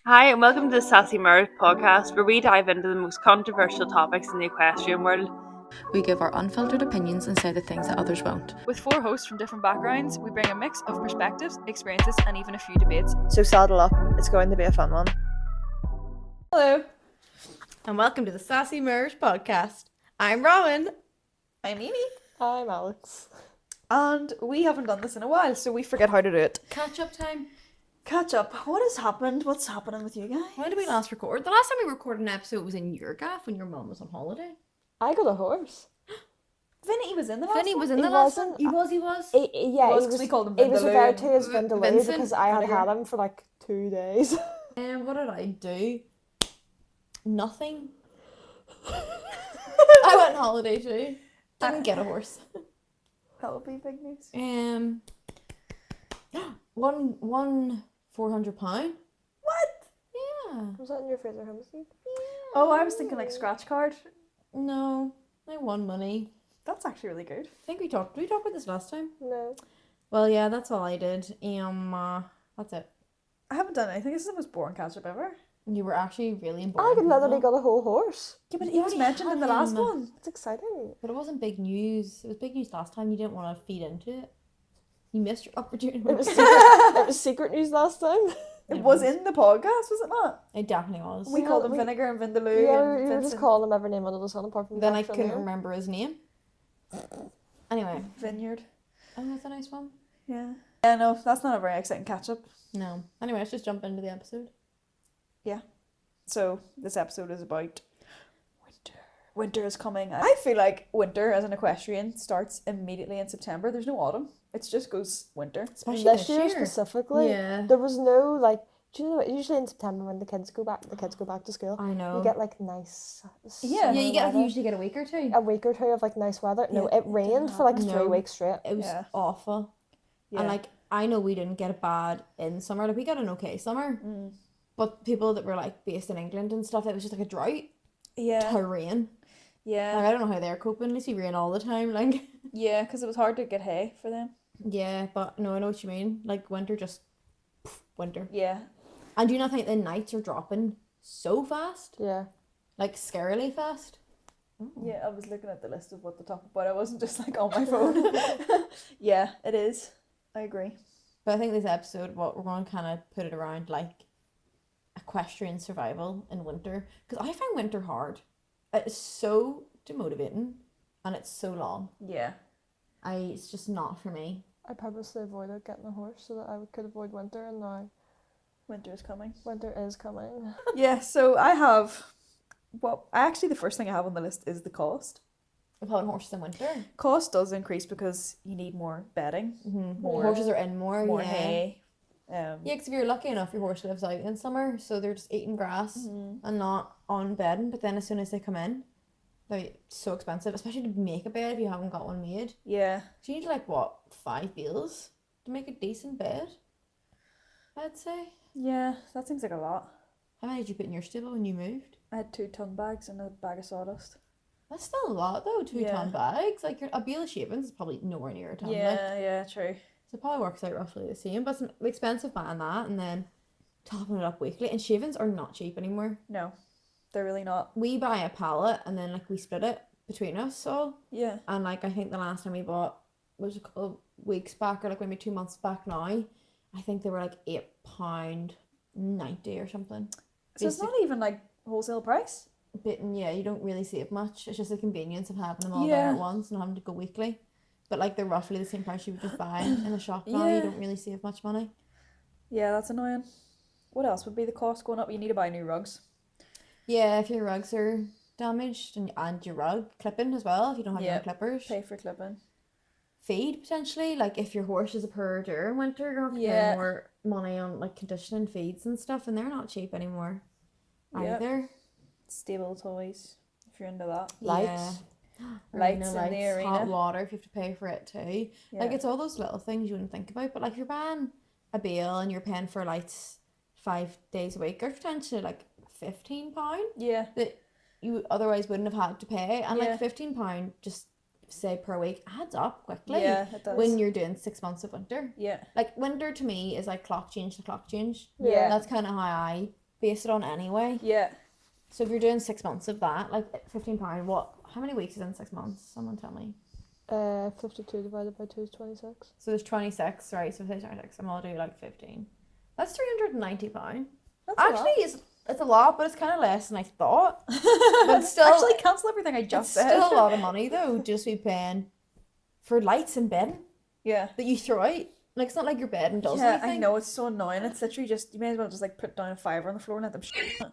Hi, and welcome to the Sassy Mares podcast, where we dive into the most controversial topics in the equestrian world. We give our unfiltered opinions and say the things that others won't. With 4 hosts from different backgrounds, we bring a mix of perspectives, experiences, and even a few debates. So saddle up, it's going to be a fun one. Hello, and welcome to the Sassy Mares podcast. I'm Rowan. I'm Amy. I'm Alex. And we haven't done this in a while, so we forget how to do it. Catch up time. Catch up. What has happened? What's happening with you guys? When did we last record? The last time we recorded an episode was in your gaff when your mum was on holiday. I got a horse. Vinny was in the last Vinny one? was in the He last one. wasn't. He was. Yeah, He he was, 'cause was. we called him He was Vindaloo referred to and as Vindaloo Vincent because I had Vinegar. had him for like 2 days. And what did I do? Nothing. I went on holiday too. Didn't get a horse. That would be big news. One £400. What? Yeah. Was that in your Fraser Hempstead? Oh, I was thinking like scratch card. No, I won money. That's actually really good. I think we talked. Did we talk about this last time? No. Well, yeah, that's all I did. That's it. I haven't done anything. This is the most boring catch up ever. You were actually really I important. literally got a whole horse. Yeah, but You he was already mentioned in the had last him. one. It's exciting. But it wasn't big news. It was big news last time. You didn't want to feed into it. You missed your opportunity. It was it was secret news last time. It was in the podcast, was it not? It definitely was. We called him we- Vinegar and Vindaloo Yeah, and we were just Vincent. calling him every name under the sun apart from Then the I actual couldn't name. remember his name. Anyway. Vineyard. Oh, that's a nice one. Yeah. Yeah, no, that's not a very exciting catch up. No. Anyway, let's just jump into the episode. So this episode is about winter. Winter is coming. I feel like winter as an equestrian starts immediately in September. There's no autumn. It just goes winter. Especially This year specifically, Yeah. there was no like. Do you know what? Usually in September when the kids go back to school, I know. you get like nice. Yeah. yeah, you weather. usually get a week or two. A week or two of like nice weather. No, Yeah, it rained for like happen. 3 No. weeks straight. It was Yeah. awful. Yeah. And like, I know we didn't get it bad in summer. Like, we got an okay summer. But people that were like based in England and stuff, it was just like a drought yeah. to rain. Yeah. Like, I don't know how they're coping. At least we rain all the time. Like, Yeah, because it was hard to get hay for them. yeah, but no, I know what you mean. Like, winter just winter. Yeah. And do you not think the nights are dropping so fast? Yeah. Like, scarily fast? Yeah, I was looking at the list of what to talk about. I wasn't just like on my phone. Yeah, it is. I agree. But I think this episode, what we're going to kind of put it around like equestrian survival in winter. Because I find winter hard. It's so demotivating and it's so long. Yeah. It's just not for me. I purposely avoided getting a horse so that I could avoid winter, and now Winter is coming. winter is coming. Yeah, so I have, well, actually the first thing I have on the list is the cost. Of having horses in winter. Cost does increase because you need more bedding, More horses are in more, more yeah. hay. Yeah, because if you're lucky enough, your horse lives out in summer, so they're just eating grass and not on bedding. But then as soon as they come in, they're so expensive, especially to make a bed if you haven't got one made. Yeah. So you need like, what, 5 bills to make a decent bed? I'd say. Yeah, that seems like a lot. How many did you put in your stable when you moved? I had 2 ton bags and a bag of sawdust. That's still a lot though, 2 Yeah. ton bags. Like a bale of shavings is probably nowhere near a ton. Like, Yeah, true. so it probably works out roughly the same, but it's expensive buying that and then topping it up weekly. And shavings are not cheap anymore. No, they're really not. We buy a pallet and then like we split it between us all. Yeah. And like I think the last time we bought was a couple of weeks back or like maybe 2 months back now. I think they were like £8.90 or something. So it's not even like wholesale price? But yeah, you don't really save much. It's just the convenience of having them all there Yeah. at once and having to go weekly. But like they're roughly the same price you would just buy in a shop now. Yeah. You don't really save much money. Yeah, that's annoying. What else would be the cost going up? You need to buy new rugs. Yeah, if your rugs are damaged and your rug clipping as well, if you don't have your Yeah. own clippers. Pay for clipping. Feed potentially, like if your horse is a purr during winter, you're gonna have to Yeah. pay more money on like conditioning feeds and stuff, and they're not cheap anymore Yep. either. Stable toys, if you're into that. Lights. Lights in the arena. Hot water if you have to pay for it too. Yeah. Like it's all those little things you wouldn't think about, but like if you're buying a bale and you're paying for lights 5 days a week, or potentially like £15 Yeah. that you otherwise wouldn't have had to pay, and Yeah. like £15 just say per week adds up quickly. Yeah, it does. When you're doing 6 months of winter. Yeah. Like winter to me is like clock change to clock change. Yeah. That's kind of how I base it on anyway. Yeah. So if you're doing 6 months of that, like £15, what? How many weeks is in 6 months? Someone tell me. 52 divided by 2 is 26. So there's 26, right? So say 26, and I'll do like 15. That's £390. That's Actually, it's a lot, but it's kind of less than I thought. but it's still actually cancel everything I just it's said. still a lot of money though, just be paying for lights and bedding Yeah. that you throw out. Like, it's not like your bed and does Yeah, anything. I know, it's so annoying. It's literally just, you may as well just like put down a fiver on the floor and let them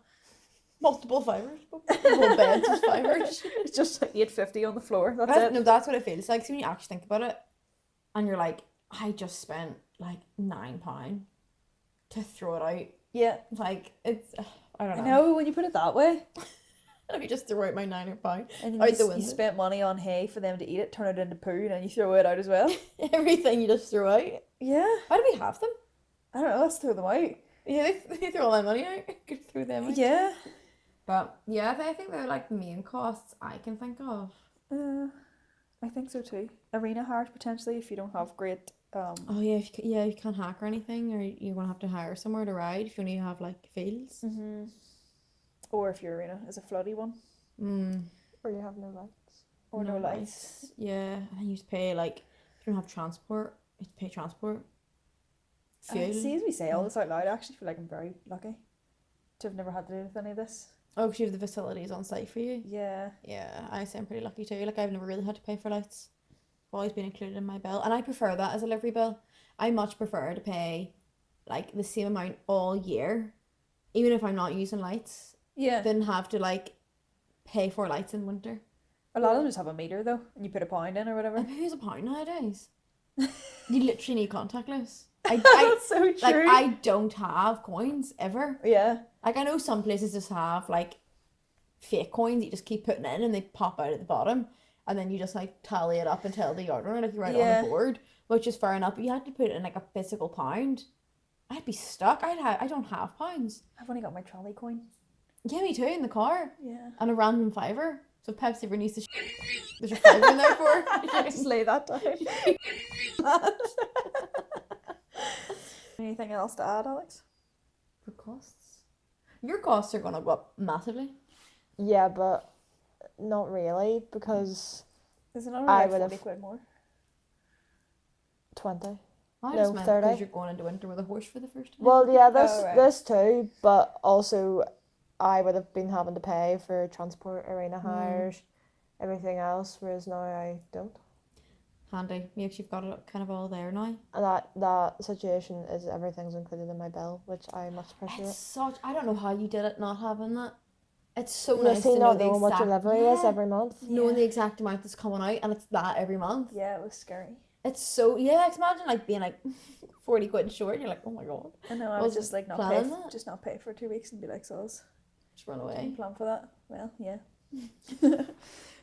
Multiple fibers. The whole bed's just fibers. It's just like $8.50 on the floor. That's it. No, that's what it feels like. So when you actually think about it, and you're like, I just spent like £9 to throw it out. Yeah. Like, it's, I don't I know. know, when you put it that way. Let me just throw out my £9 And out you, the window. you spent money on hay for them to eat it, turn it into poo, and then you throw it out as well. Everything you just throw out. Yeah. Why do we have them? I don't know, let's throw them out. Yeah, they throw all that money out. Could throw them out. Yeah. But yeah, I think they're like the main costs I can think of. I think so too. Arena hires potentially if you don't have great. Oh yeah, if you can't hack or anything, or you're gonna have to hire somewhere to ride if you only have like fields. Mm-hmm. Or if your arena is a floody one. Or you have no lights. Or no lights. Yeah, and then you just pay like if you don't have transport, you have to pay transport. Fuel. See, as we say all this out loud, I actually feel like I'm very lucky to have never had to do with any of this. Oh, because you have the facilities on site for you. Yeah. Yeah, I say I'm pretty lucky too. Like, I've never really had to pay for lights. I've always been included in my bill, and I prefer that as a livery bill. I much prefer to pay like the same amount all year, even if I'm not using lights, Yeah. than have to like pay for lights in winter. A lot of them just have a meter though, and you put a pound in or whatever. And who's a pound nowadays? You literally need contactless. That's so true. Like, I don't have coins ever. Yeah. Like, I know some places just have like fake coins that you just keep putting in and they pop out at the bottom, and then you just like tally it up and tell the yard owner, like, you write it on the board, which is fair enough. But you had to put it in like a physical pound. I'd be stuck. I don't have pounds. I've only got my trolley coin. Yeah, me too, in the car. Yeah. And a random fiver. So if Pepsi ever needs to there's a fiver in there for Just lay that down. Anything else to add, Alex? for costs. Your costs are gonna go up massively. Yeah, but not really, because Is it not I like would 40 have- quid more? 20. I No, just meant 30. because you're going into winter with a horse for the first time. Well, yeah, right. this too, but also I would have been having to pay for transport, arena hires, everything else, whereas now I don't. Handy. Makes you've got it kind of all there now. And that situation is everything's included in my bill, which I much appreciate. It's such. I don't know how you did it not having that. It's so Yeah, nice see, to know not the knowing what exact. your delivery is every month. Knowing the exact amount that's coming out, and it's that every month. Yeah, it was scary. It's so yeah. Imagine like being like 40 quid short. And you're like, oh my god, I know, I Was would just like not pay, planning that? just not pay for 2 weeks and be like, so just run away. didn't plan for that. Well, yeah.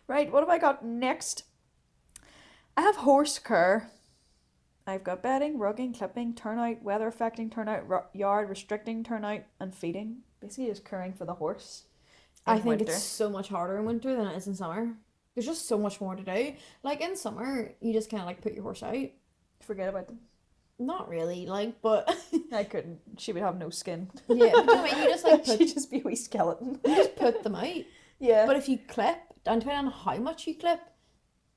Right, what have I got next? I have horse care. I've got bedding, rugging, clipping, turnout, weather affecting turnout, yard restricting turnout, and feeding. Basically, just caring for the horse. I in think winter. it's so much harder in winter than it is in summer. There's just so much more to do. Like in summer, you just kind of like put your horse out. Forget about them. Not really, like, but I couldn't. She would have no skin. yeah, but you know what I mean? You just like She'd just be a wee skeleton. you just put them out. Yeah. But if you clip, and depending on how much you clip,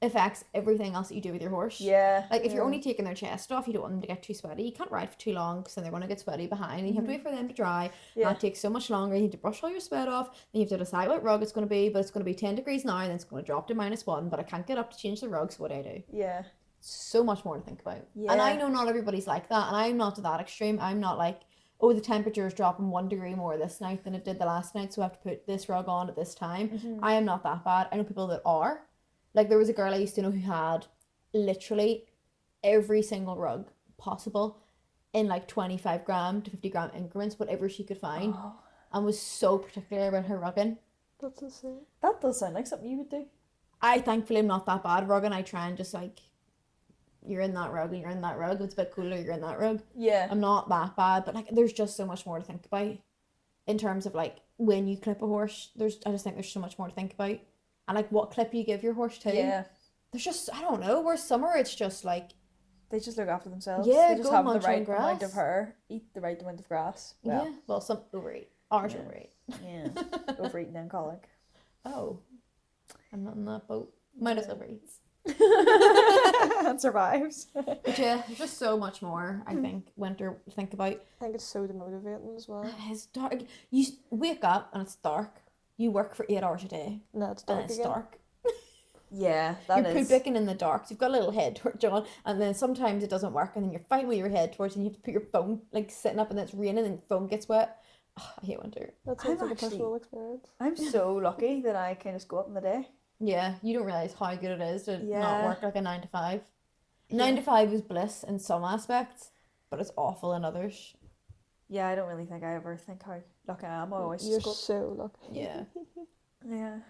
affects everything else that you do with your horse. yeah. Like if you're only taking their chest off, you don't want them to get too sweaty. You can't ride for too long because then they're going to get sweaty behind. And you have to wait for them to dry. Yeah. That takes so much longer. You need to brush all your sweat off. Then you have to decide what rug it's going to be. But it's going to be 10 degrees now and then it's going to drop to -1. But I can't get up to change the rug. So what do I do? Yeah. So much more to think about. Yeah. And I know not everybody's like that. And I'm not to that extreme. I'm not like, oh, the temperature is dropping 1 degree more this night than it did the last night. So I have to put this rug on at this time. I am not that bad. I know people that are. Like there was a girl I used to know who had literally every single rug possible in like 25 gram to 50 gram increments, whatever she could find, and was so particular about her rugging. That's insane. That does sound like something you would do. I thankfully am not that bad rugging. I try and just like, you're in that rug and you're in that rug. It's a bit cooler, you're in that rug. Yeah. I'm not that bad, but like there's just so much more to think about in terms of like when you clip a horse. I just think there's so much more to think about. And like what clip you give your horse to. Yeah. There's just, I don't know, where summer it's just like, They just look after themselves. Yeah, They just go have the munch on right amount grass. of hair, eat the right amount of grass. Well, yeah, well, some overeat. Ours Yeah. overeat. Yeah. Overeating and colic. Oh, I'm not in that boat. Mine just overeats. And survives. But yeah, there's just so much more, I think, winter to think about. I think it's so demotivating as well. It's dark. You wake up and it's dark. You work for 8 hours a day No, it's and dark it's again. dark. Yeah, You're that poo is. picking in the dark. So you've got a little head torch on, and then sometimes it doesn't work, and then you're fighting with your head torch, and you have to put your phone like sitting up, and then it's raining, and your phone gets wet. Oh, I hate winter. That I'm sounds like a actually- personal experience. I'm so lucky that I can just go up in the day. Yeah, you don't realize how good it is to not Yeah. work like a 9 to 5. Yeah. 9 to 5 is bliss in some aspects, but it's awful in others. Yeah, I don't really think I ever think how lucky I am. I always You're just go. so lucky. Yeah, Yeah.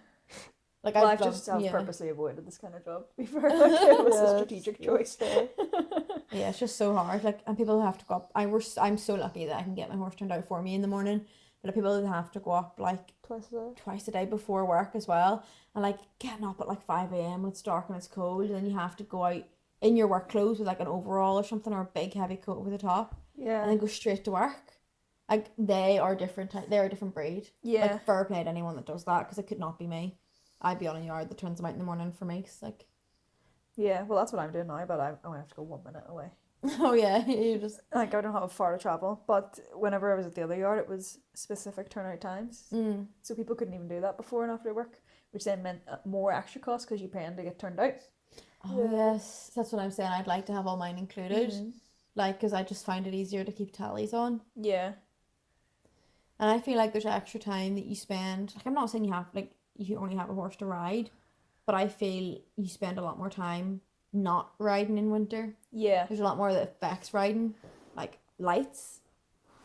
like Well, I've I've just loved- purposely avoided this kind of job. To be fair, like, it was a Yeah, strategic it's choice. fair. Yeah, it's just so hard. Like, and people have to go up. I'm so lucky that I can get my horse turned out for me in the morning. But the people who have to go up like Twice a day. twice a day before work as well, and like getting up at like 5 a.m. when it's dark and it's cold, and then you have to go out in your work clothes with like an overall or something, or a big heavy coat over the top, Yeah. and then go straight to work. Like, they are different. They're a different breed. Yeah. Like, fair play to anyone that does that, because it could not be me. I'd be on a yard that turns them out in the morning for me. 'Cause, like, Yeah. Well, that's what I'm doing now, but I only have to go 1 minute away. oh yeah, you just Like, I don't have far to travel, but whenever I was at the other yard, it was specific turnout times. So people couldn't even do that before and after work, which then meant more extra costs because you're paying to get turned out. Oh yes, that's what I'm saying. I'd like to have all mine included, Mm-hmm. like, because I just find it easier to keep tallies on. Yeah. And I feel like there's extra time that you spend. Like, I'm not saying you only have a horse to ride, but I feel you spend a lot more time not riding in winter. Yeah. There's a lot more that affects riding, like lights,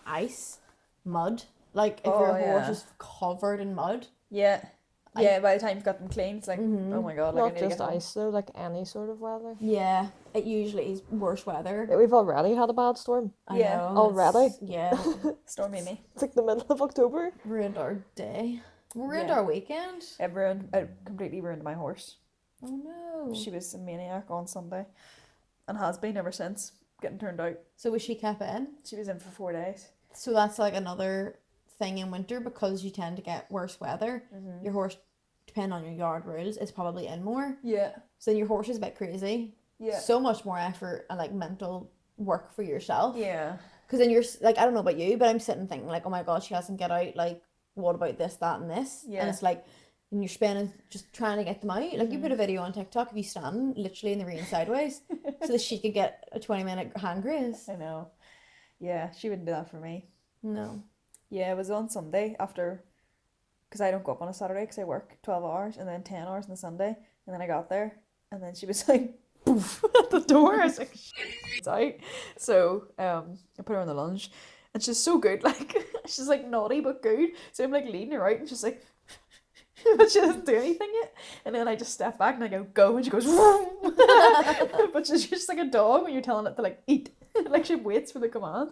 ice, mud. Like, if your Oh, horse yeah. is covered in mud. Yeah. Yeah, by the time you've got them clean, it's like, Mhm. oh my god, like I Not need to just get home. ice though, like any sort of weather. Yeah, it usually is worse weather. Yeah, we've already had a bad storm. I Yeah. know, Already? it's- Yeah, Storm Amy. It's like the middle of October. ruined our day. Ruined Yeah. our weekend. It completely ruined my horse. Oh no. She was a maniac on Sunday and has been ever since, getting turned out. So was she kept in? She was in for 4 days. So that's like another thing in winter, because you tend to get worse weather. Mm-hmm. Your horse, depending on your yard rules, is probably in more. Yeah. So then your horse is a bit crazy. Yeah. So much more effort and like mental work for yourself. Yeah. Because then you're like, I don't know about you, but I'm sitting thinking like, oh my god, she hasn't get out. Like, what about this, that, and this? Yeah. And it's like, and you're spending just trying to get them out. Like, you put a video on TikTok of you standing literally in the rain sideways, so that she could get a 20-minute hand graze. I know. Yeah, she wouldn't do that for me. No. Yeah, it was on Sunday after, because I don't go up on a Saturday because I work 12 hours and then 10 hours on the Sunday. And then I got there and then she was like, poof, at the door. I was like, it's out. So I put her on the lunge and she's so good. Like, she's like naughty but good. So I'm like leading her out and she's like, but she doesn't do anything yet. And then I just step back and I go, and she goes, vroom. But she's just like a dog when you're telling it to like eat. Like, she waits for the command.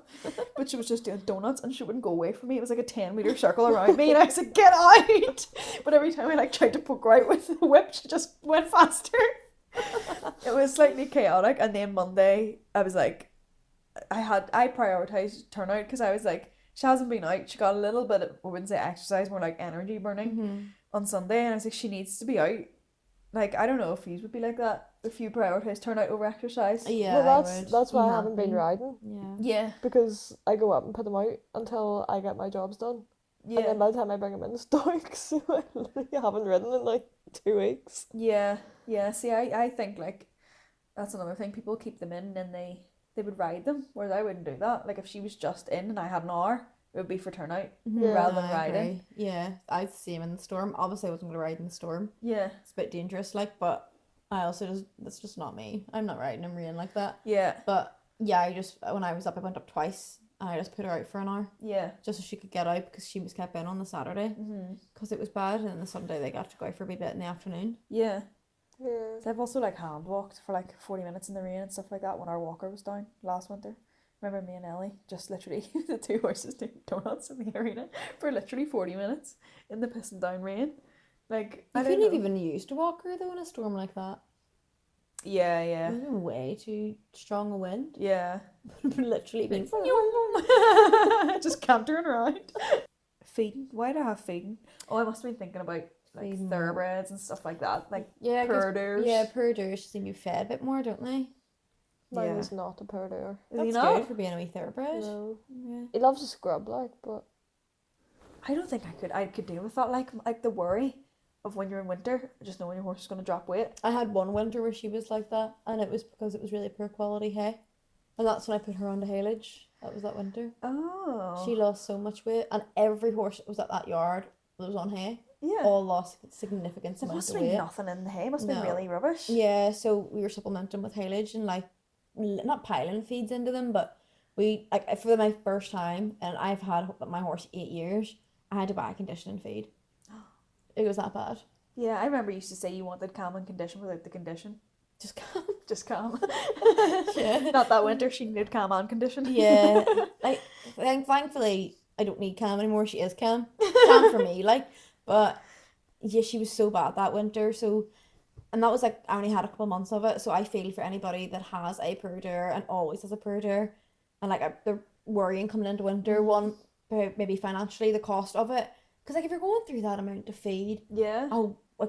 But she was just doing donuts and she wouldn't go away from me. It was like a 10-meter circle around me and I was like, get out. But every time I like tried to poke her out with the whip, she just went faster. It was slightly chaotic. And then Monday I was like, I prioritized turnout because I was like, she hasn't been out. She got a little bit of, I wouldn't say exercise, more like energy burning on Sunday, and I was like, she needs to be out. Like, I don't know if you would be like that, if you prioritise turnout over exercise. Yeah. Well, I would. that's why You I have haven't been been. riding, Yeah. Yeah. because I go up and put them out until I get my jobs done. And then by the time I bring them in, it's dark, so I literally haven't ridden in like 2 weeks. Yeah. See, I think like that's another thing. People keep them in and then they would ride them, whereas I wouldn't do that. Like, if she was just in and I had an hour, it would be for turnout Yeah. rather than I riding. agree. Yeah, I'd see him in the storm. Obviously, I wasn't going to ride in the storm. Yeah. It's a bit dangerous, like, but I also just, that's just not me. I'm not riding in rain like that. Yeah. But yeah, when I was up, I went up twice and I just put her out for an hour Yeah. just so she could get out, because she was kept in on the Saturday because it was bad, and then the Sunday they got to go out for a wee bit in the afternoon. Yeah. Yeah. So I've also like hand walked for like 40 minutes in the rain and stuff like that when our walker was down last winter. Remember me and Ellie just literally the two horses doing donuts in the arena for literally 40 minutes in the pissing down rain. Like, You I don't couldn't know. have even used a walker though in a storm like that. Yeah, It yeah. would have been way too strong a wind. Yeah. It would have literally been. Just cantering around. Feeding. Why do I have feeding? Oh, I must have been thinking about like Feeding thoroughbreds and stuff like that. Like Yeah, 'cause- Purders. Yeah, Purders seem to be fed a bit more, don't they? Mine Yeah. is not a purder. Is he That's not? good for being a wee thoroughbred. No. Yeah. He loves to scrub, like, but I don't think I could deal with that. Like the worry of when you're in winter, just knowing your horse is going to drop weight. I had one winter where she was like that, and it was because it was really poor quality hay. And that's when I put her on the haylage. That was that winter. Oh. She lost so much weight, and every horse that was at that yard that was on hay Yeah. all lost significant There amount must of have been weight. nothing in the hay. Must have No. been really rubbish. Yeah, so we were supplementing with haylage and like not piling feeds into them, but we like for my first time, and I've had my horse 8 years. I had to buy a conditioning feed. It was that bad. Yeah, I remember you used to say you wanted calm and condition without the condition. Just calm. Just calm. Yeah. Not that winter, she needed calm and condition. Yeah, like thankfully I don't need Cam anymore. She is Cam. Cam for me, like, but yeah, she was so bad that winter. So, and that was like I only had a couple of months of it. So I feel for anybody that has a purder and always has a purder, and like they're worrying coming into winter. One, maybe financially the cost of it, because like if you're going through that amount to feed Yeah.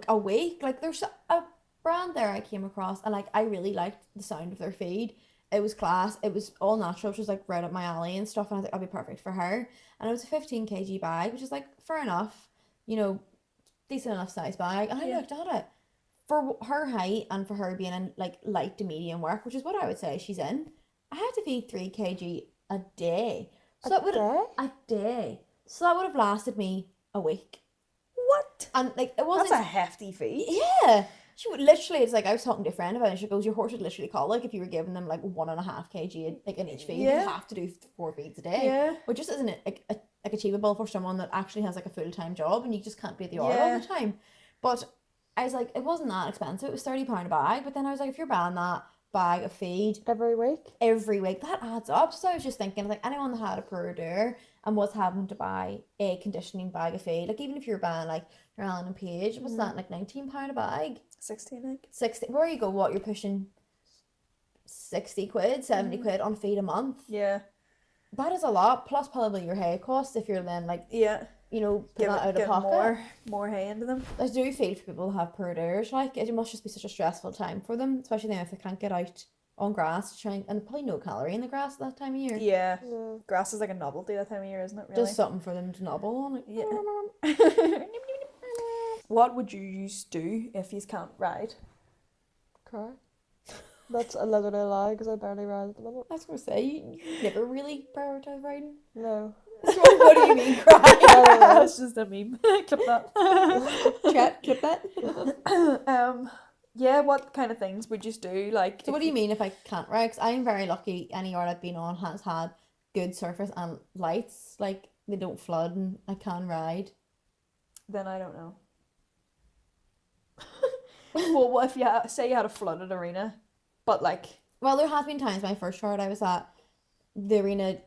a week, like there's a brand there I came across, and like I really liked the sound of their feed. It was class. It was all natural, which was like right up my alley and stuff. And I was like, I'll be perfect for her. And it was a 15 kg bag, which is like fair enough, you know, decent enough size bag. And I looked at it for her height and for her being in like light to medium work, which is what I would say she's in. I had to feed 3 kg a day. So that would a day. So that would have lasted me a week. What? And like it wasn't. That's a hefty feed. Yeah. She would literally, it's like I was talking to a friend about it, and she goes, your horse would literally colic if you were giving them like 1.5 kg like in each feed. Yeah. You have to do 4 feeds a day. Yeah. Which just isn't like achievable for someone that actually has like a full-time job, and you just can't be at the yard all the time. But I was like, it wasn't that expensive. It was £30 a bag. But then I was like, if you're buying that bag of feed every week, that adds up. So I was just thinking, like, anyone that had a purder and was having to buy a conditioning bag of feed, like even if you're buying like your Allen and Page, what's that, like £19 a bag? 16, I think. 60, where you go, what, you're pushing 60 quid, 70 quid on feed a month. Yeah. That is a lot, plus probably your hay costs if you're then like, Yeah. you know, put that out of Give pocket. more hay into them. I do feel for people who have purders, like it must just be such a stressful time for them, especially then if they can't get out on grass to try and probably no calorie in the grass at that time of year. Yeah. Yeah. Grass is like a novelty that time of year, isn't it? Really? Just something for them to nobble on. Like, Yeah. What would you use do if you can't ride? cry. That's a literally a lie because I barely ride at the moment. I was going to say, you never really prioritise riding. No. What do you mean cry? That's just a meme. Clip that. Clip that. Yeah, what kind of things would you do? Like, So what do you mean if I can't ride? 'Cause I'm very lucky any yard I've been on has had good surface and lights. Like, they don't flood and I can ride. Then I don't know. Well, what if say you had a flooded arena, but like, Well, there has been times my first yard I was at, the arena,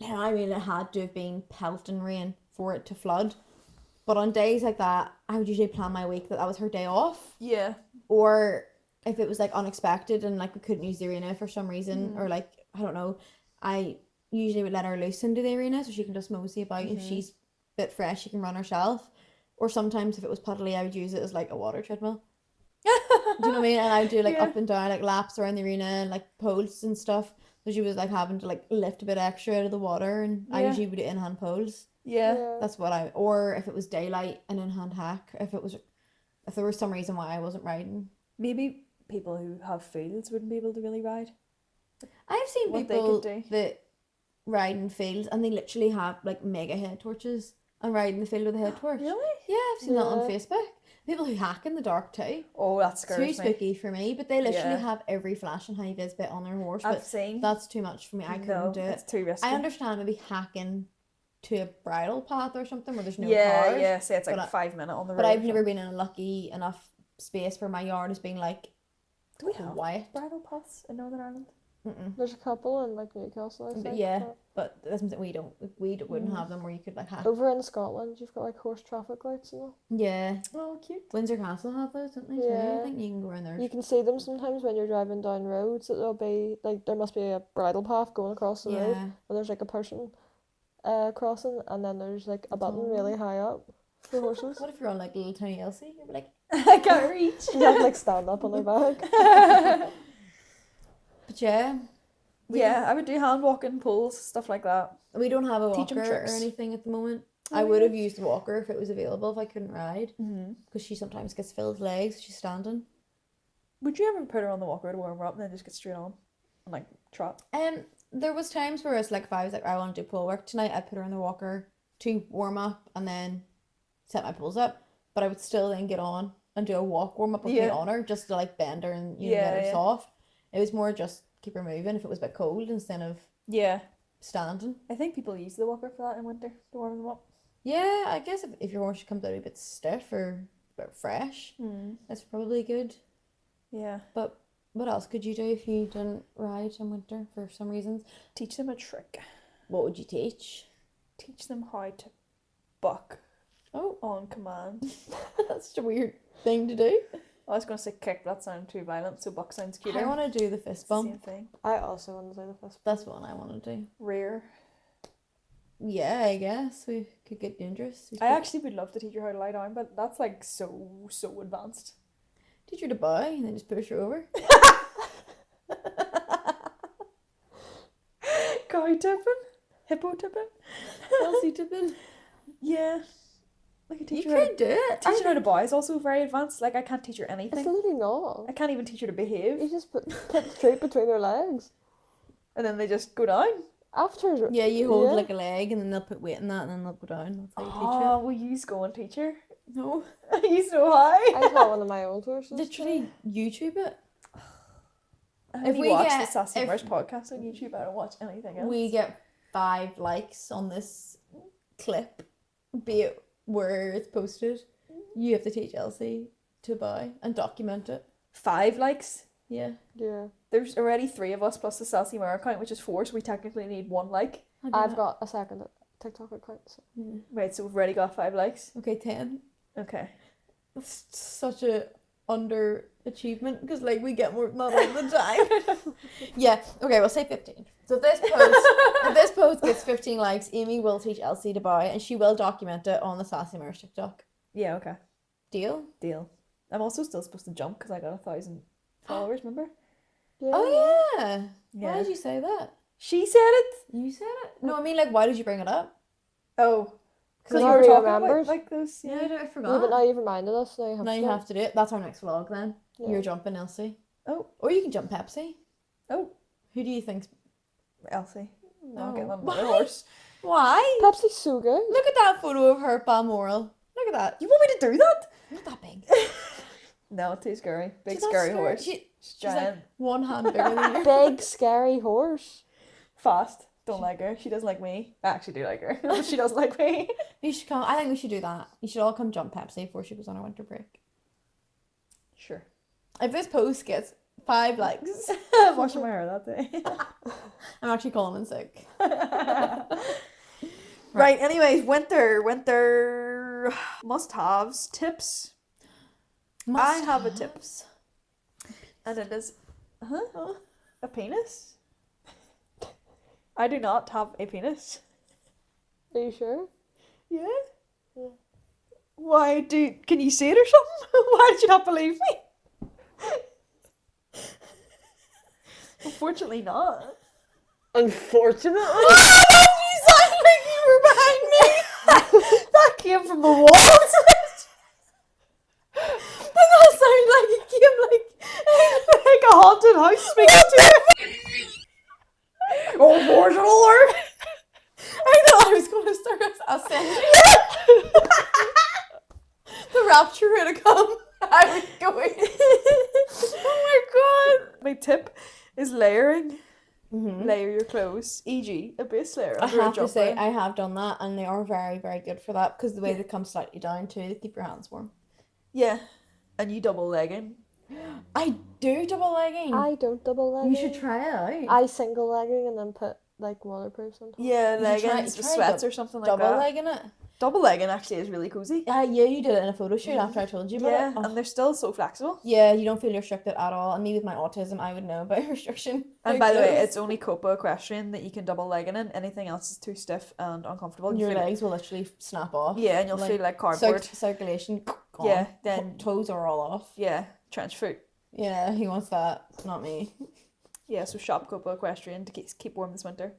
I mean, it had to have been pelting rain for it to flood. But on days like that, I would usually plan my week that was her day off. yeah, Or if it was like unexpected and like we couldn't use the arena for some reason, or like, I don't know, I usually would let her loose into the arena so she can just mosey about. If she's a bit fresh, she can run herself. Or sometimes if it was puddly, I would use it as like a water treadmill. Do you know what I mean? And I would do like Yeah. up and down, like laps around the arena and like poles and stuff. So she was like having to like lift a bit extra out of the water, and I Yeah. usually would do in-hand poles. yeah, That's what or if it was daylight, an in-hand hack. If there was some reason why I wasn't riding. Maybe people who have fields wouldn't be able to really ride. I've seen What they people could do. that ride in fields and they literally have like mega head torches and ride in the field with a head torch. Really? Yeah, I've seen that on Yeah. Facebook. People who hack in the dark too. Oh, that Too scares me. spooky for me, but they literally Yeah. have every flash and high vis bit on their horse. I've But seen. that's too much for me. I couldn't do it's it. too risky. I understand maybe hacking to a bridle path or something where there's no yeah, cars. yeah. Say it's like but 5 minute on the road. But I've never been in a lucky enough space where my yard has been like Do we have quiet. bridle paths in Northern Ireland? Mm-mm. There's a couple in like Newcastle, I But think. yeah, but that's something wouldn't have them where you could like hack. Over in Scotland, you've got like horse traffic lights and all. Yeah, Oh, cute. Windsor Castle have those, don't they? Too? Yeah. I think you can go in there. You can see them sometimes when you're driving down roads. There'll be like there must be a bridle path going across the road, Yeah, and there's like a person crossing, and then there's like a button really high up for horses. What if you're on like little tiny Elsie? You'd be like, I can't reach. You have to like stand up on their back. but yeah, Yeah, I would do hand walking, pulls, stuff like that. we don't have a Teach 'em walker or tricks. anything at the moment. Oh, I would yeah. have used a walker if it was available if I couldn't ride, Mm-hmm. because she sometimes gets filled legs. She's standing. Would you ever put her on the walker to warm her up and then just get straight on and like trot? There was times where it's like if I was like I want to do pull work tonight, I'd put her on the walker to warm up and then set my pulls up. But I would still then get on and do a walk warm up with me Yeah. on her just to like bend her and get Yeah, her yeah. soft. It was more just keep her moving if it was a bit cold instead of Yeah, standing. I think people use the walker for that in winter to warm them up. Yeah, I guess if your horse comes out a bit stiff or a bit fresh, that's probably good. Yeah, But what else could you do if you didn't ride in winter for some reasons? teach them a trick. What would you teach? Teach them how to buck Oh, on command. that's such a weird thing to do. I was going to say kick, that sounded too violent, so buck sounds cuter. I want to do the fist Same bump. thing. I also want to do the fist. That's what I want to do. Rear. Yeah, I guess we could get dangerous. I actually would love to teach her how to lie down, but that's like so advanced. teach her to bow and then just push her over. Cow tipping? Hippo tipping? Elsie tipping. Yeah. I could You teach her. could do it. Teaching her to bow is also very advanced. Like, I can't teach her It's anything. literally not. I can't even teach her to behave. You just put straight between their legs. And then they just go down. After. Yeah, you hold Yeah. like a leg and then they'll put weight in that and then they'll go down. That's how you Oh, will you go and teach her? teach it. No. You so high. I taught one of my old horses. Literally YouTube it. I If only we watch get- the Sassy if- Mares podcast on YouTube. I don't watch anything else. We get 5 likes on this clip, be it where it's posted. You have to teach Elsie to bow and document it. 5 likes. Yeah. Yeah. There's already 3 of us plus the Sassy Mare account, which is 4, so we technically need 1 like. I've got a second TikTok account. So. Right, so we've already got 5 likes. Okay, 10. Okay. That's such a underachievement because like we get more than that all the time. Yeah. Okay, we'll say 15. So if this post gets 15 likes, Amy will teach Elsie to bow and she will document it on the Sassy Mares TikTok. Yeah, okay. Deal? Deal. I'm also still supposed to jump because I got 1,000 followers, remember? Yeah. Oh yeah. Yeah. Why did you say that? She said it? You said it. No, I mean like why did you bring it up? Oh. Because I we were already talking remembered. about like those. Yeah, I Yeah, forgot. but now you've reminded us. Now you have Now to. you have to do it. That's our next vlog then. Yeah. You're jumping Elsie. Oh. Or you can jump Pepsi. Oh. Who do you think's Elsie. No, No. getting on Why? another horse. why? Pepsi's so good. Look at that photo of her at Balmoral. Look at that. You want me to do that? Not that big. No, too scary. Big She's not scary scary. horse. She's Giant. like 1 hand bigger than you. Big scary horse. Fast. Don't like her. She doesn't like me. I actually do like her. But she doesn't like me. You should come. I think we should do that. You should all come jump Pepsi before she goes on her winter break. Sure. If this post gets 5 likes, I'm washing my hair that day. I'm actually calling in sick. Right, anyways, winter must-haves, tips. I have a tip. Must-haves. And it is a penis. I do not have a penis. Are you sure? Yeah? Yeah. Why can you see it or something? Why did you not believe me? Unfortunately not. Unfortunately. You sound like you were behind me. That came from the walls. That sounded like it came like a haunted house speaking to me. Unfortunately. I thought I was going to start ascending. The rapture had to come. I was going. Oh my god. My tip is layering. Mm-hmm. Layer your clothes, e.g. a base layer I under a have to say, jumper. I have done that, and they are very, very good for that because the way they come slightly down too, they keep your hands warm. Yeah. And you double legging. I do double legging. I don't double legging. You should try it out. I single legging and then put like waterproofs on top. Yeah, You should try- leggings with try sweats or something like double that. legging it. Double legging actually is really cozy. Yeah, you did it in a photo shoot after I told you about Yeah, it. Oh. and they're still so flexible. Yeah, you don't feel restricted at all. And me with my autism, I would know about restriction. And by the way, it's only Copa Equestrian that you can double legging in. Anything else is too stiff and uncomfortable. your feel like- legs will literally snap off. yeah, and you'll feel like cardboard. Circulation. Gone. Yeah, then- toes are all off. Yeah, trench foot. Yeah, he wants that. Not me. Yeah, so shop Copa Equestrian to keep warm this winter.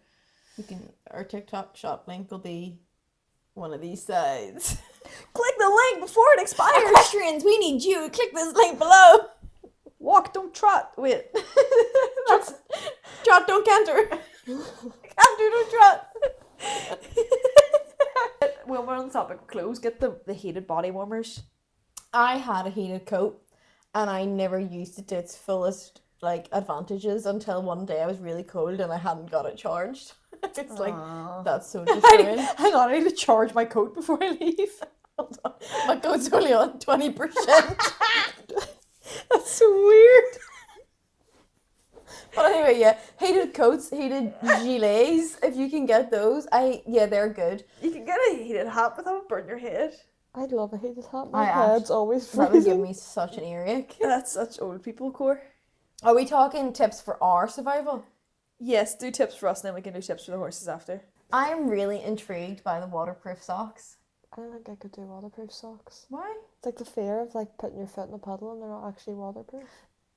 You can. Our TikTok shop link will be one of these sides. Click the link before it expires. Equestrians, we need you. Click this link below. Walk, don't trot. Wait. Trot, don't canter. Canter, don't trot. Well, we're on the topic of clothes. Get the heated body warmers. I had a heated coat and I never used it to its fullest advantages until one day I was really cold and I hadn't got it charged. It's that's so disappointing. Hang on, I need to charge my coat before I leave. Hold on. My coat's only on 20%. That's so weird. But anyway, yeah, heated coats, heated gilets, if you can get those, they're good. You can get a heated hat without burn your head. I'd love a heated hat. My I head's always That would give freezing. me such an earache. That's such old people core. Are we talking tips for our survival? Yes, do tips for us and then we can do tips for the horses after. I'm really intrigued by the waterproof socks. I don't think I could do waterproof socks. Why? It's like the fear of putting your foot in a puddle and they're not actually waterproof.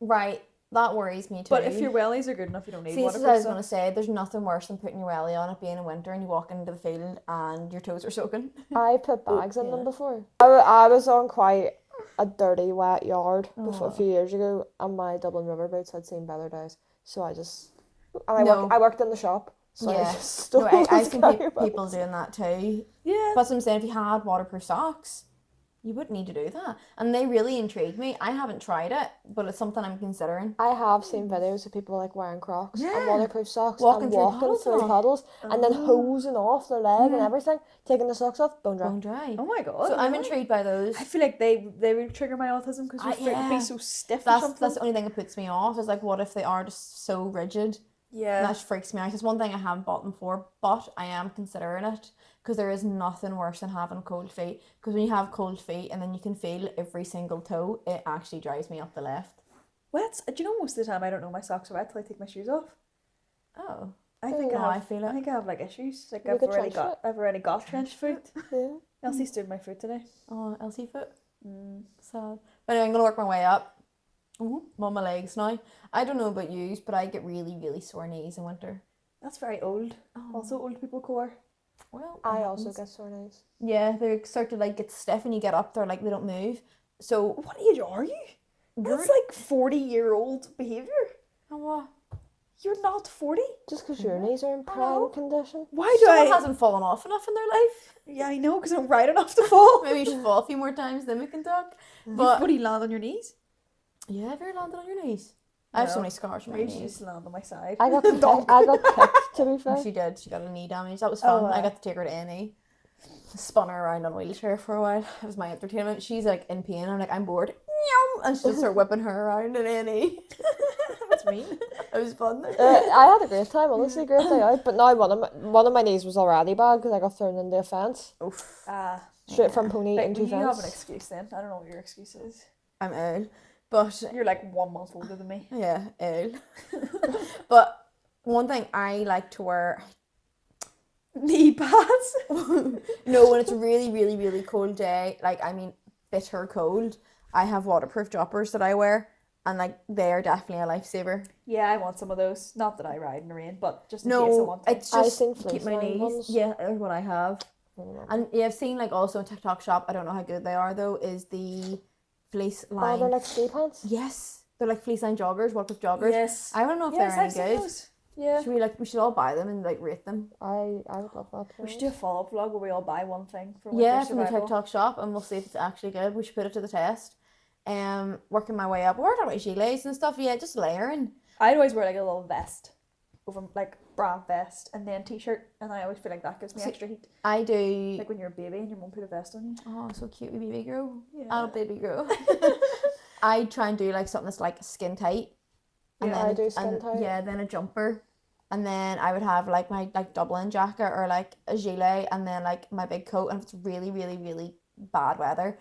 Right, that worries me too. But if your wellies are good enough, you don't need See, this is waterproof what I was stuff. going to say. There's nothing worse than putting your welly on it being in winter and you walk into the field and your toes are soaking. I put bags in yeah. them before. I was on quite a dirty, wet yard before, a Oh. few years ago, and my Dublin River boots had seen better days. So I just... And I worked in the shop, so I Yeah. just stole No, I've those seen carrier people bags. doing that too. Yeah. But I'm saying if you had waterproof socks, you wouldn't need to do that. And they really intrigue me. I haven't tried it, but it's something I'm considering. I have seen videos of people wearing Crocs and waterproof socks Walking and through walking puddles through and all. puddles and then hosing off their leg and everything, taking the socks off, bone dry. Bone dry. Oh my god. So I'm really? intrigued by those. I feel like they would trigger my autism because your foot would yeah. be so stiff or That's something. the only thing that puts me off is what if they are just so rigid? Yeah. That just freaks me out. It's one thing I haven't bought them for, but I am considering it because there is nothing worse than having cold feet. Because when you have cold feet and then you can feel every single toe, it actually drives me up the left. Wet? Do you know most of the time I don't know my socks are wet till I take my shoes off? Oh, I think now I I feel it. think I have issues. You I've get already trench got foot? I've already got trench foot. Yeah. Elsie stood my foot today. Oh, Elsie foot. Sad. But anyway, I'm gonna work my way up. I'm on my legs now. I don't know about yous, but I get really, really sore knees in winter. That's very old. Also old people core. Well, I it also happens. get sore knees. Yeah, they start to get stiff and you get up there they don't move. So What age are you? That's 40-year-old behaviour. oh, what? You're not 40. Just because your knees are in prime know. condition. Why do Someone I? hasn't fallen off enough in their life. Yeah, I know, because I'm right enough to fall. Maybe you should fall a few more times, then we can talk. What But do you land on your knees? yeah, have you ever landed on your knees? I have so No. many scars from I my usually knees. just land on my side. I got kicked, to be fair. She did. She got a knee damage. That was fun. Oh, I got to take her to A&E. Spun her around on a wheelchair for a while. It was my entertainment. She's in pain. I'm bored. Meow, and she just started whipping her around in A&E. That's mean. It was fun. I had a great time, honestly, great day out. But now one of my knees was already bad because I got thrown into a fence. Oof. Straight from pony Right, into well, you have an fence. excuse then. I don't know what your excuse is. I'm ill. But You're 1 month older than me. yeah, ill. But one thing I like to wear, Knee pads. no, when it's a really, really, really cold day, bitter cold, I have waterproof droppers that I wear, and they are definitely a lifesaver. Yeah, I want some of those. Not that I ride in the rain, but just in case I No, want to. it's I've just seen to keep my fleece-lined knees. ones. Yeah, that's what I have. And yeah, I've seen also in TikTok shop. I don't know how good they are though. Is the fleece Oh, line? they're like ski pants. Yes, they're like fleece line joggers, waterproof joggers. Yes. I don't know if Yes, they're I've any seen good. those. Yeah. We should all buy them and rate them. I would love that. We should do a follow-up vlog where we all buy one thing for Yeah, winter from the survival. TikTok shop, and we'll see if it's actually good. We should put it to the test. Working my way up. We're talking about gilets and stuff. Yeah, just layering. I'd always wear a little vest over bra vest and then t-shirt, and I always feel like that gives me extra heat. I do. Like when you're a baby and your mum put a vest on you. Oh, so cute, wee baby girl. Yeah. Adult baby girl. I try and do something that's skin tight. Yeah, I do skin tight. Yeah, then a jumper. And then I would have like my like Dublin jacket or like a gilet, and then like my big coat. And if it's really, really, really bad weather,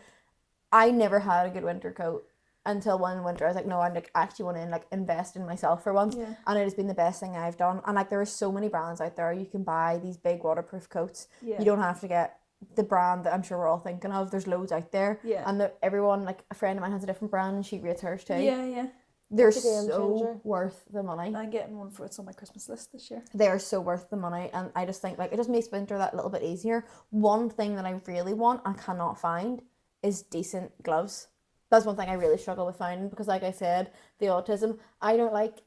I never had a good winter coat until one winter I was like, no, I like actually want to like invest in myself for once. Yeah. And it has been the best thing I've done. And like there are so many brands out there. You can buy these big waterproof coats. Yeah. You don't have to get the brand that I'm sure we're all thinking of. There's loads out there. Yeah. And everyone, like a friend of mine has a different brand and she rates hers too. Yeah. They're That's a game so changer. worth the money. I'm getting one for it's on my Christmas list this year. They are so worth the money, and I just think like it just makes winter that little bit easier. One thing that I really want and cannot find is decent gloves. That's one thing I really struggle with finding because, like I said, the autism. I don't like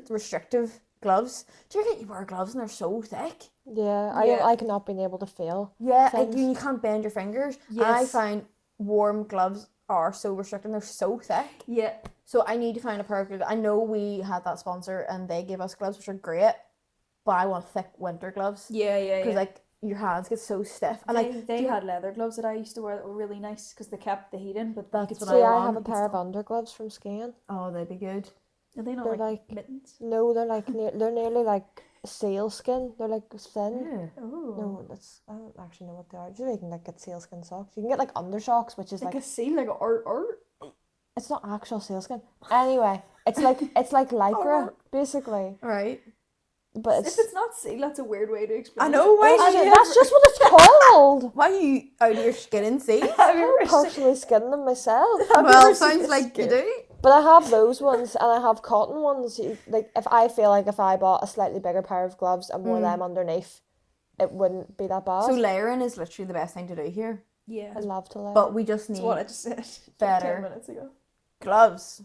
restrictive gloves. Do you get you wear gloves and they're so thick? Yeah, I don't like not being able to feel. Yeah, things. you can't bend your fingers. Yes. And I find warm gloves are so restricting. They're so thick. Yeah. So I need to find a pair of gloves. I know we had that sponsor and they gave us gloves which are great, but I want thick winter gloves. Yeah. Because like your hands get so stiff. And like They had leather gloves that I used to wear that were really nice because they kept the heat in. But That's you could what See, I I want. have a pair of undergloves from skiing. oh, they'd be good. Are they not They're like, like- mittens? No, they're like they're nearly like sealskin. They're like thin. Yeah. Oh. No, that's I don't actually know what they are. Do you can like get sealskin socks? You can get like undersocks, which is Like like a seal, like a art. it's not actual sealskin. Anyway, it's like lycra basically, Right. but If it's it's not seal, that's a weird way to explain I know, it. why that's, did you that's just what it's called. Why are you out of your skin and see? Have you ever seen- Partially skin them myself. Well, ever seen sounds a like you skin? do. But I have those ones and I have cotton ones. Like if I feel like if I bought a slightly bigger pair of gloves and wore them underneath, it wouldn't be that bad. So layering is literally the best thing to do here. Yeah. I'd love to layer. But we just need That's what I just said like better. 10 minutes ago. gloves.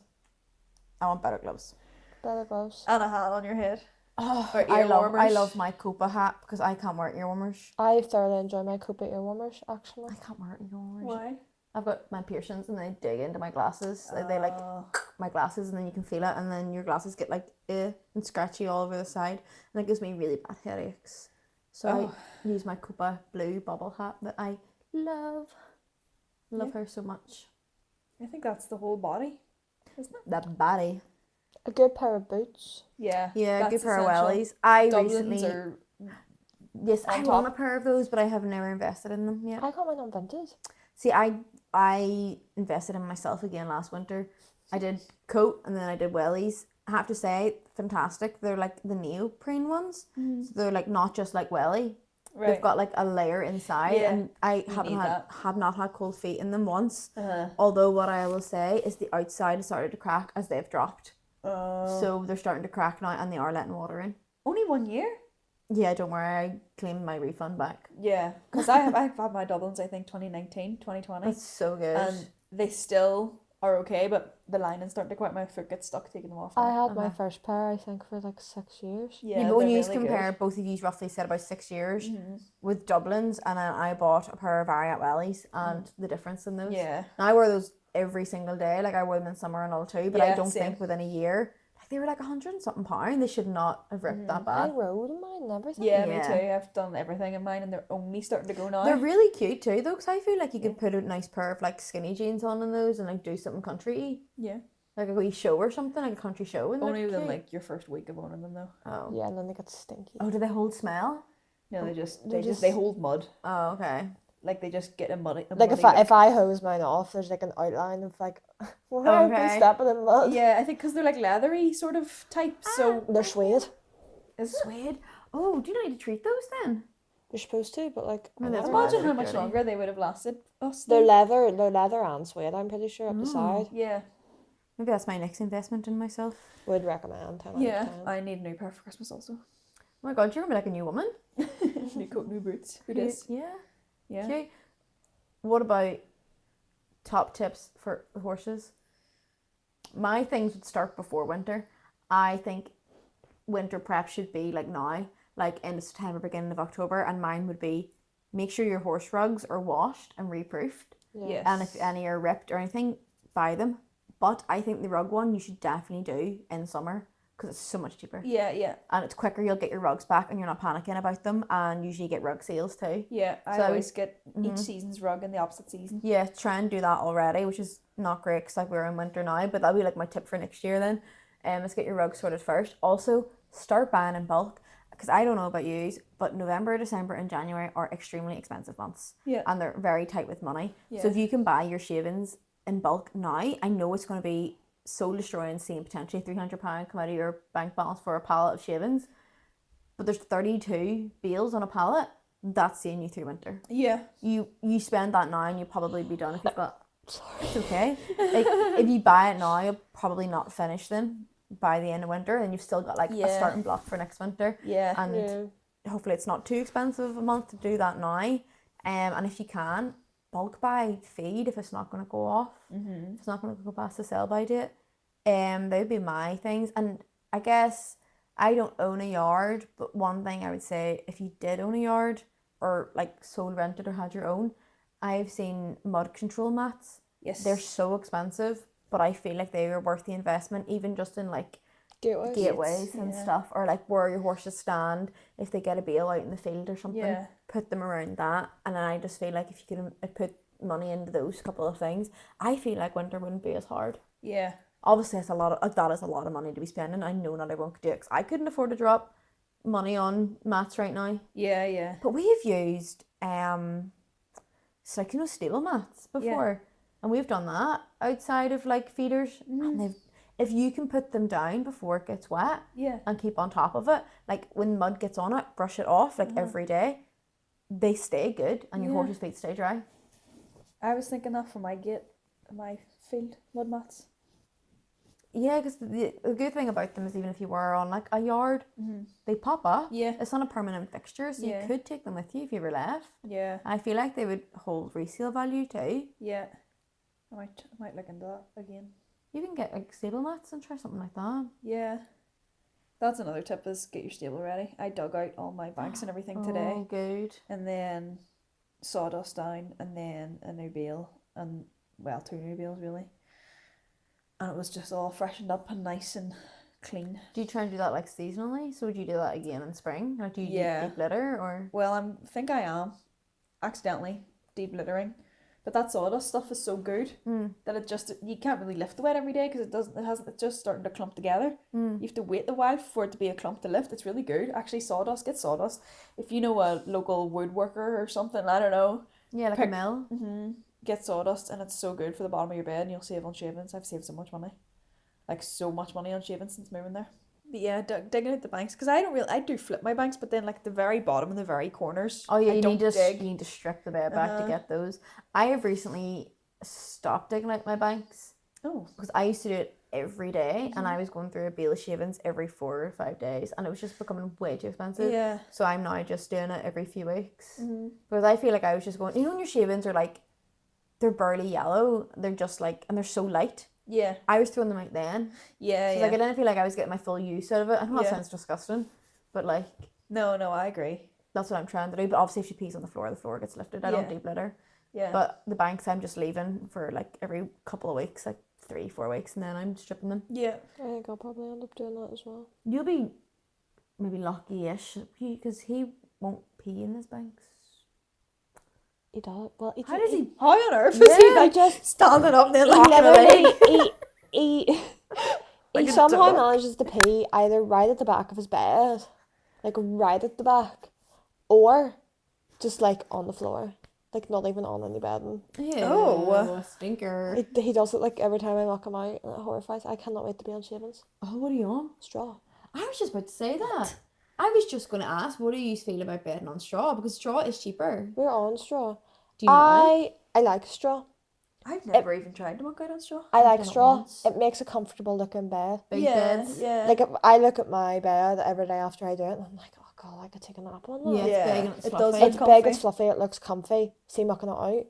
I want better gloves. better gloves. And a hat on your head. Oh, Or I ear love warmers. my Copa hat because I can't wear ear warmers. I thoroughly enjoy my Copa ear warmers actually. I can't wear ear warmers. Why? I've got my piercings and they dig into my glasses. They like my glasses and then you can feel it and then your glasses get like and scratchy all over the side and it gives me really bad headaches. So I use my Copa blue bubble hat that I love. Love her so much. I think that's the whole body, isn't it? That body. A good pair of boots. Yeah. Yeah, that's good pair of essential. wellies. I Dublins recently are yes, I on want a top. pair of those, but I have never invested in them yet. I got mine on Vinted. See, I invested in myself again last winter. I did coat and then I did wellies. I have to say, fantastic. They're like the neoprene ones. So they're like not just like welly. right. They've got like a layer inside, Yeah, and I need that. have not had cold feet in them once. Uh-huh. Although what I will say is the outside has started to crack as they've dropped. Oh. So they're starting to crack now, and they are letting water in. Only 1 year? Yeah, don't worry, I claimed my refund back. Yeah. Because I've had my Dublins, I think, 2019, 2020. That's so good. And they still are okay, but the lining's starting to come out. My foot gets stuck taking them off. I now. had my first pair I think for like 6 years. Yeah, but when they're you really compare, good. both of you roughly said about 6 years Mm-hmm. with Dublins, and then I bought a pair of Ariat wellies, and the difference in those. Yeah. Now, I wear those every single day. Like I wear them in summer and all too, but I Yeah, don't same. think within a year, like they were like 100 and something pound. They should not have ripped that I bad. rode in mine and everything. Yeah, Yeah. me too. I've done everything in mine and they're only starting to go now. They're really cute too, though, because I feel like you could put a nice pair of like skinny jeans on in those and like do something country, Yeah. like a wee show or something, like a country show. And Only they're within cute. like your first week of owning them though. Oh. Yeah, and then they got stinky. Oh, do they hold smell? No, they They're just just- they hold mud. Oh, okay. Like they just get a muddy. Like if I hose mine off, there's like an outline of like where I've been Okay. stepping in mud. Yeah, I think because they're like leathery sort of type. So They're suede. is Suede. Oh, do you not need to treat those then? You're supposed to, but like I No, that's never- imagine leather, how much dirty. longer they would have lasted us. They're then. leather and suede. I'm pretty sure up the side. Yeah, Maybe that's my next investment in myself. Would recommend 10 out of yeah. 10. I need a new pair for Christmas also. Oh my god, you're gonna be like a new woman. New coat, new boots. Who does? Yeah. Yeah. Okay. What about top tips for horses? My things would start before winter. I think winter prep should be like now, like end of September, beginning of October, and mine would be make sure your horse rugs are washed and reproofed. Yes. And if any are ripped or anything, buy them. But I think the rug one you should definitely do in summer because it's so much cheaper. Yeah, yeah, And it's quicker, you'll get your rugs back and you're not panicking about them, and usually you get rug sales too. yeah. I So- always get each season's rug in the opposite season. Yeah, try and do that already, which is not great because like we're in winter now, but that'll be like my tip for next year then. Let's get your rugs sorted first. Also, start buying in bulk. Because I don't know about you, but November, December, and January are extremely expensive months. Yeah. And they're very tight with money. Yeah. So if you can buy your shavings in bulk now, I know it's going to be soul destroying, seeing potentially £300 come out of your bank balance for a pallet of shavings. But there's 32 bales on a pallet. That's seeing you through winter. Yeah. You spend that now and you'll probably be done if you've got... It's okay. Like, if you buy it now, you'll probably not finish them by the end of winter, and you've still got like a starting block for next winter. Yeah. And hopefully it's not too expensive a month to do that now. And if you can, bulk buy feed if it's not going to go off. If it's not going to go past the sell by date. They would be my things. And I guess I don't own a yard, but one thing I would say, if you did own a yard or like sold, rented, or had your own, I've seen mud control mats. Yes. They're so expensive, but I feel like they are worth the investment, even just in like Gateways. and stuff, or like where your horses stand if they get a bale out in the field or something. Yeah. Put them around that, and then I just feel like if you can put money into those couple of things, I feel like winter wouldn't be as hard. Yeah. Obviously, it's a lot of that is a lot of money to be spending. I know not everyone could do it, 'cause I couldn't afford to drop money on mats right now. Yeah. Yeah. But we've used it's like, you know, stable mats before, and we've done that outside of like feeders, and they've, if you can put them down before it gets wet, Yeah. and keep on top of it, like when mud gets on it, brush it off like every day, they stay good, and your horse's feet stay dry. I was thinking that for my field mud mats. Yeah, because the good thing about them is even if you were on like a yard, they pop up. Yeah. It's not a permanent fixture, so you could take them with you if you ever left. Yeah. I feel like they would hold resale value too. Yeah. I might look into that again. You can get like stable mats and try something like that. Yeah. That's another tip, is get your stable ready. I dug out all my banks and everything today. Oh, good. And then sawdust down, and then a new bale, and well, 2 new bales really. And it was just all freshened up and nice and clean. Do you try and do that like seasonally? So would you do that again in spring? Like, do you deep litter or? Well, I think I am accidentally deep littering, but that sawdust stuff is so good that you can't really lift the wet every day, because it's just starting to clump together. You have to wait a while for it to be a clump to lift. It's really good. Actually, get sawdust. If you know a local woodworker or something, I don't know. Yeah, like a mill. Get sawdust, and it's so good for the bottom of your bed, and you'll save on shavings. I've saved so much money, like so much money on shavings since moving there. But yeah, digging out the banks, because I do flip my banks, but then like the very bottom and the very corners. Oh yeah, I you don't dig. need to strip the bed back to get those. I have recently stopped digging out my banks. Oh. Because I used to do it every day, and I was going through a bale of shavings every 4 or 5 days, and it was just becoming way too expensive. Yeah. So I'm now just doing it every few weeks. Because I feel like I was just going, you know, when your shavings are like, they're barely yellow, they're just like, and they're so light. Yeah. I was throwing them out then. Yeah. So like, I didn't feel like I was getting my full use out of it. I know that sounds disgusting, but like, No, I agree. that's what I'm trying to do. But obviously, if she pees on the floor gets lifted. I don't deep litter. Yeah. But the banks, I'm just leaving for like every couple of weeks, like 3-4 weeks, and then I'm stripping them. Yeah. I think I'll probably end up doing that as well. You'll be maybe lucky-ish, because he won't pee in his banks. He does. Well, How on earth is he like just standing up and then laughing away? He Like a somehow dog. manages to pee either right at the back of his bed, like right at the back, or just like on the floor, like not even on any bedding. Yeah. Oh. Stinker. He does it like every time I knock him out, and it horrifies. I cannot wait to be on shavings. Oh, what are you on? Straw. I was just about to say that. I was just going to ask, what do you feel about bedding on straw? Because straw is cheaper. We're on straw. Do you not? I like straw. I've never even tried to walk out on straw. I like done it straw. once. It makes a comfortable looking bed. Big beds? Yeah. Like if I look at my bed every day after I do it, and I'm like, oh god, I could take a nap on that. Yeah, it's Yeah, big and it's it fluffy. does It's look big, comfy. it's fluffy, it looks comfy. See mucking it out.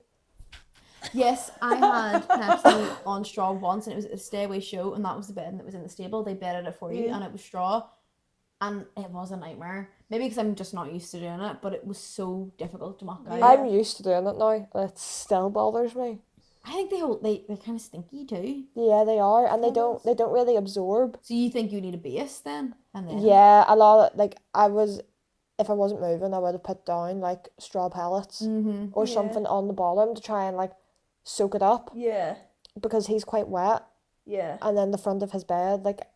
Yes, I had Pepsi on straw once, and it was at a stay away show, and that was the bed that was in the stable. They bedded it for you, and it was straw, and it was a nightmare. Maybe because I'm just not used to doing it, but it was so difficult to muck out. I'm used to doing it now, and it still bothers me. I think they're kind of stinky too. Yeah, they are, and they don't really absorb. So you think you need a base then? And then Yeah, a lot of, like, if I wasn't moving, I would have put down like straw pellets or something on the bottom to try and like soak it up, Yeah. because he's quite wet, Yeah. and then the front of his bed, like,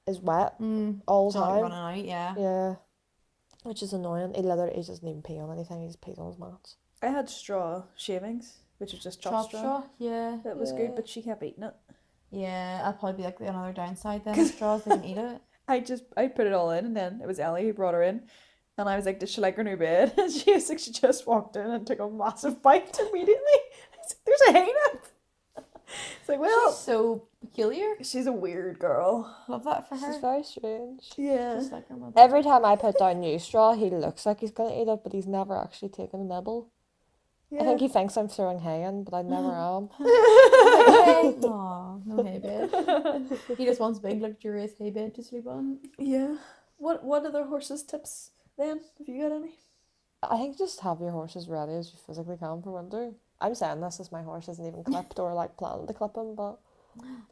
is wet Mm. all the It's not time. running out, yeah. Yeah. Which is annoying. He doesn't even pee on anything, he just pees on his mats. I had straw shavings, which was just chopped Chop straw. yeah. That was good, Yeah. but she kept eating it. Yeah, that'd probably be like another downside then. Straws, they can eat it. I put it all in, and then it was Ellie who brought her in, and I was like, "Did she like her new bed?" And she was like, "She just walked in and took a massive bite immediately." I was like, "There's a hay nut." It's like, well, She's so peculiar. she's a weird girl. Love that for She's her. very strange. Yeah. Just like her mother. Every time I put down new straw, he looks like he's gonna eat it, but he's never actually taken a nibble. I think he thinks I'm throwing hay in, but I never am. Aw, no hay bed. He just wants big luxurious hay bed to sleep on. Yeah. What other horses tips then? Have you got any? I think just have your horses ready as you physically can for winter. I'm saying this as my horse isn't even clipped or like planning to clip him, but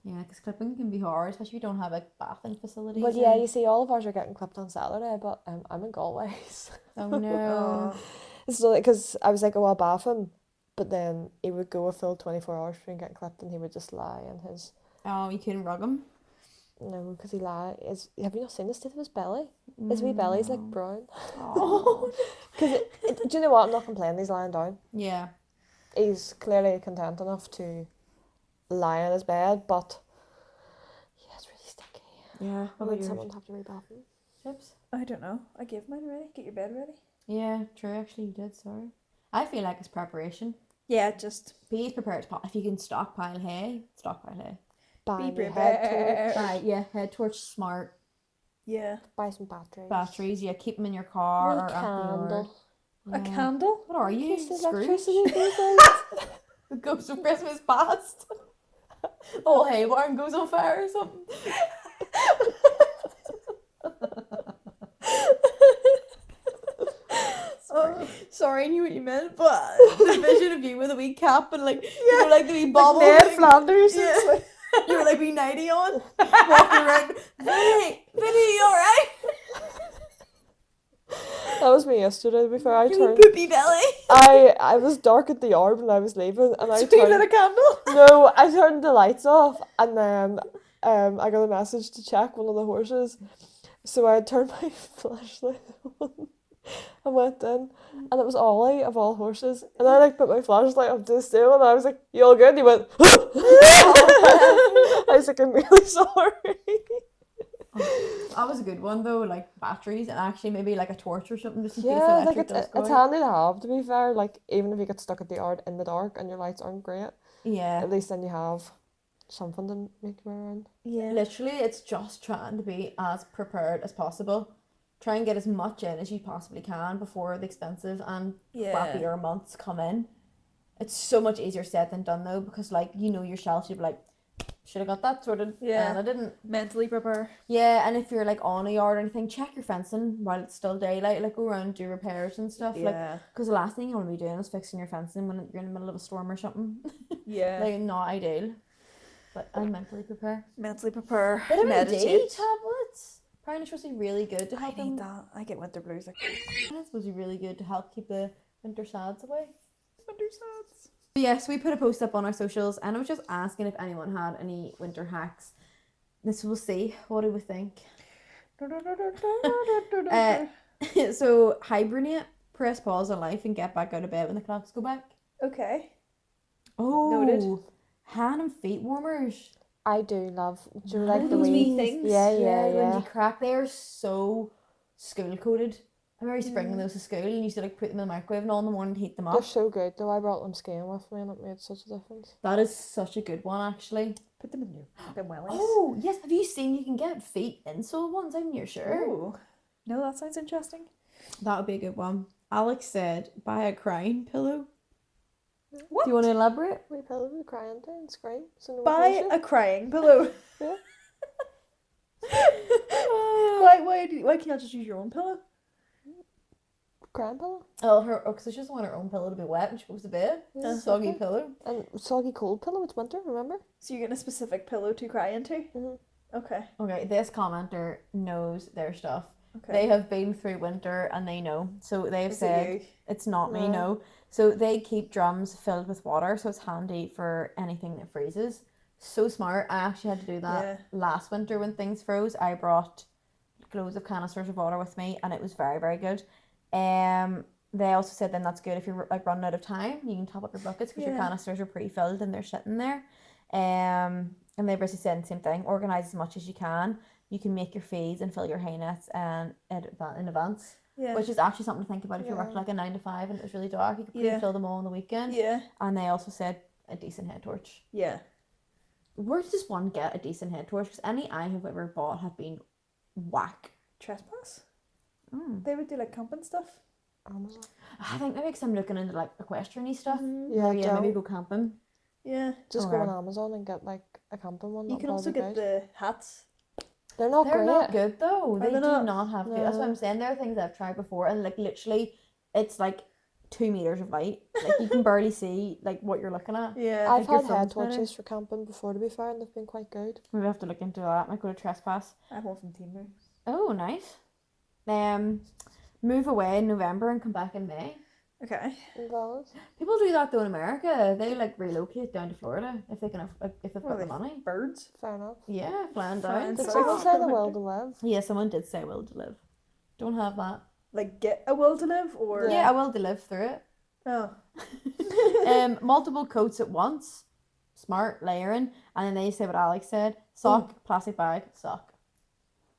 Yeah, because clipping can be hard, especially if you don't have like bathing facilities. but yeah, you see, all of ours are getting clipped on Saturday, but I'm in Galway. Oh no. So because I was like, oh, I'll bath him, but then he would go a full 24 hours between getting clipped, and he would just lie in his Oh, you couldn't rug him? no, because he lie is. Have you not seen the state of his belly? His wee belly's like brown. Oh. Because do you know what? I'm not complaining. He's lying down. Yeah. He's clearly content enough to lie in his bed, but yeah, it's really sticky. Yeah. I want someone to have to rebath him. Chips? I don't know. I gave mine ready. Get your bed ready. Yeah, true, actually you did, sorry. I feel like it's preparation. Yeah, just Be prepared to if you can stockpile hay, stockpile hay. Buy be me a head prepared. torch. Yeah, head torch, smart. Yeah. Buy some batteries. Batteries, yeah, keep them in your car Wee or at the yard. candle. A candle? What are you? Increase the Scrooge? electricity these days. The ghost of Christmas past. Oh, hay barn goes on fire or something. Sorry, I knew what you meant, but the vision of you with a wee cap and like you know, like the wee bobble. Ned thing. Flanders. Yeah. It's like- You were like wee nighty on, walking around. Vinny, you alright? That was me yesterday. Before I You wee turned, poopy belly. I was dark at the yard when I was leaving, and I So you lit a turned. candle? No, I turned the lights off, and then I got a message to check one of the horses, so I turned my flashlight on. I went in, and it was Ollie of all horses, and I like put my flashlight up to the stable, and I was like, "You all good?" And he went. I was like, "I'm really sorry." That was a good one though, like batteries and actually maybe like a torch or something just in case Yeah, like electric does go it's out. handy to have. To be fair, like even if you get stuck at the yard in the dark and your lights aren't great, Yeah. at least then you have something to make you around. Yeah. Literally, it's just trying to be as prepared as possible. Try and get as much in as you possibly can before the expensive and crappier months come in. It's so much easier said than done though, because like you know yourself, you'd be like, should have got that sorted. Yeah. And I didn't. Mentally prepare. Yeah, and if you're like on a yard or anything, check your fencing while it's still daylight. Like go around and do repairs and stuff. Like, Yeah. because the last thing you want to be doing is fixing your fencing when you're in the middle of a storm or something. Yeah. Like not ideal. But I mentally prepare. Mentally prepare. Vitamin D Meditate. tablets. Apparently supposed to be really good to I help need them. that. I get winter blues. Like It's supposed to be really good to help keep the winter sads away. winter suds. But yes, we put a post up on our socials and I was just asking if anyone had any winter hacks. This we'll see. What do we think? So hibernate, press pause on life and get back out of bed when the clocks go back. Okay. Oh, Noted. hand and feet warmers. I do love. Do you like the Those wee wee things. Yeah. When you crack, they are so school coded. I remember bringing those to school and you used to like put them in the microwave and all in the morning and heat them They're up. so good though. I brought them skiing with me, and it made such a difference. That is such a good one actually. Put them in your fucking wellies. Oh yes, have you seen you can get feet insole ones? I'm near sure. Ooh. No, that sounds interesting. That would be a good one. Alex said buy a crying pillow. What? Do you want to elaborate? We pillow with crying to and scream. So no one Buy hears you. a crying pillow. Yeah. Why can't you just use your own pillow? Crying pillow Oh, because she doesn't want her own pillow to be wet when she goes to bed. Yeah. Soggy Okay. pillow. and soggy cold pillow. It's winter, remember? So you're getting a specific pillow to cry into? Mhm. Okay. Okay, this commenter knows their stuff. Okay. They have been through winter and they know. So they've Is it said you? it's not me, No. no. So they keep drums filled with water, so it's handy for anything that freezes. So smart. I actually had to do that Yeah. last winter when things froze. I brought loads of canisters of water with me, and it was very, very good. They also said then that's good if you're like running out of time, you can top up your buckets because your Yeah. canisters are pre-filled and they're sitting there. And they basically said the same thing: organize as much as you can. You can make your feeds and fill your hay nets and in advance, Yeah. which is actually something to think about if you worked Yeah. like a 9 to 5 and it was really dark. You could Yeah. pre-fill them all on the weekend. Yeah. And they also said a decent head torch. Yeah. Where does one get a decent head torch? Because any I have ever bought have been whack. Trespass. Mm. They would do like camping stuff. Amazon. I think maybe because I'm looking into like equestrian stuff. Yeah, Yeah, maybe don't. go camping. Yeah. Just Oh, go on wow. Amazon and get like a camping one. You can also get the hats. They're not They're great. not good though. They they do not? not have good. That's what No. I'm saying. There are things I've tried before, and like literally, it's like 2 meters of light. Like you can barely see like what you're looking at. Yeah. I've think your had phone's head better. torches for camping before, to be fair, and they've been quite good. Maybe I have to look into that. Might go to Trespass. I have one from Team. Oh, nice. Move away in November and come back in May. Okay. Valid. People do that though in America. They like relocate down to Florida if they can, if they've What are got the they? money. Birds. Fair enough. Yeah, flying down. Flying Did Sorry. someone say the will to live? Yeah, someone did say will to live. Don't have that. Like get a will to live or Yeah, I will to live through it. Oh. Multiple coats at once. Smart layering. And then they say what Alex said. Sock, plastic bag, sock.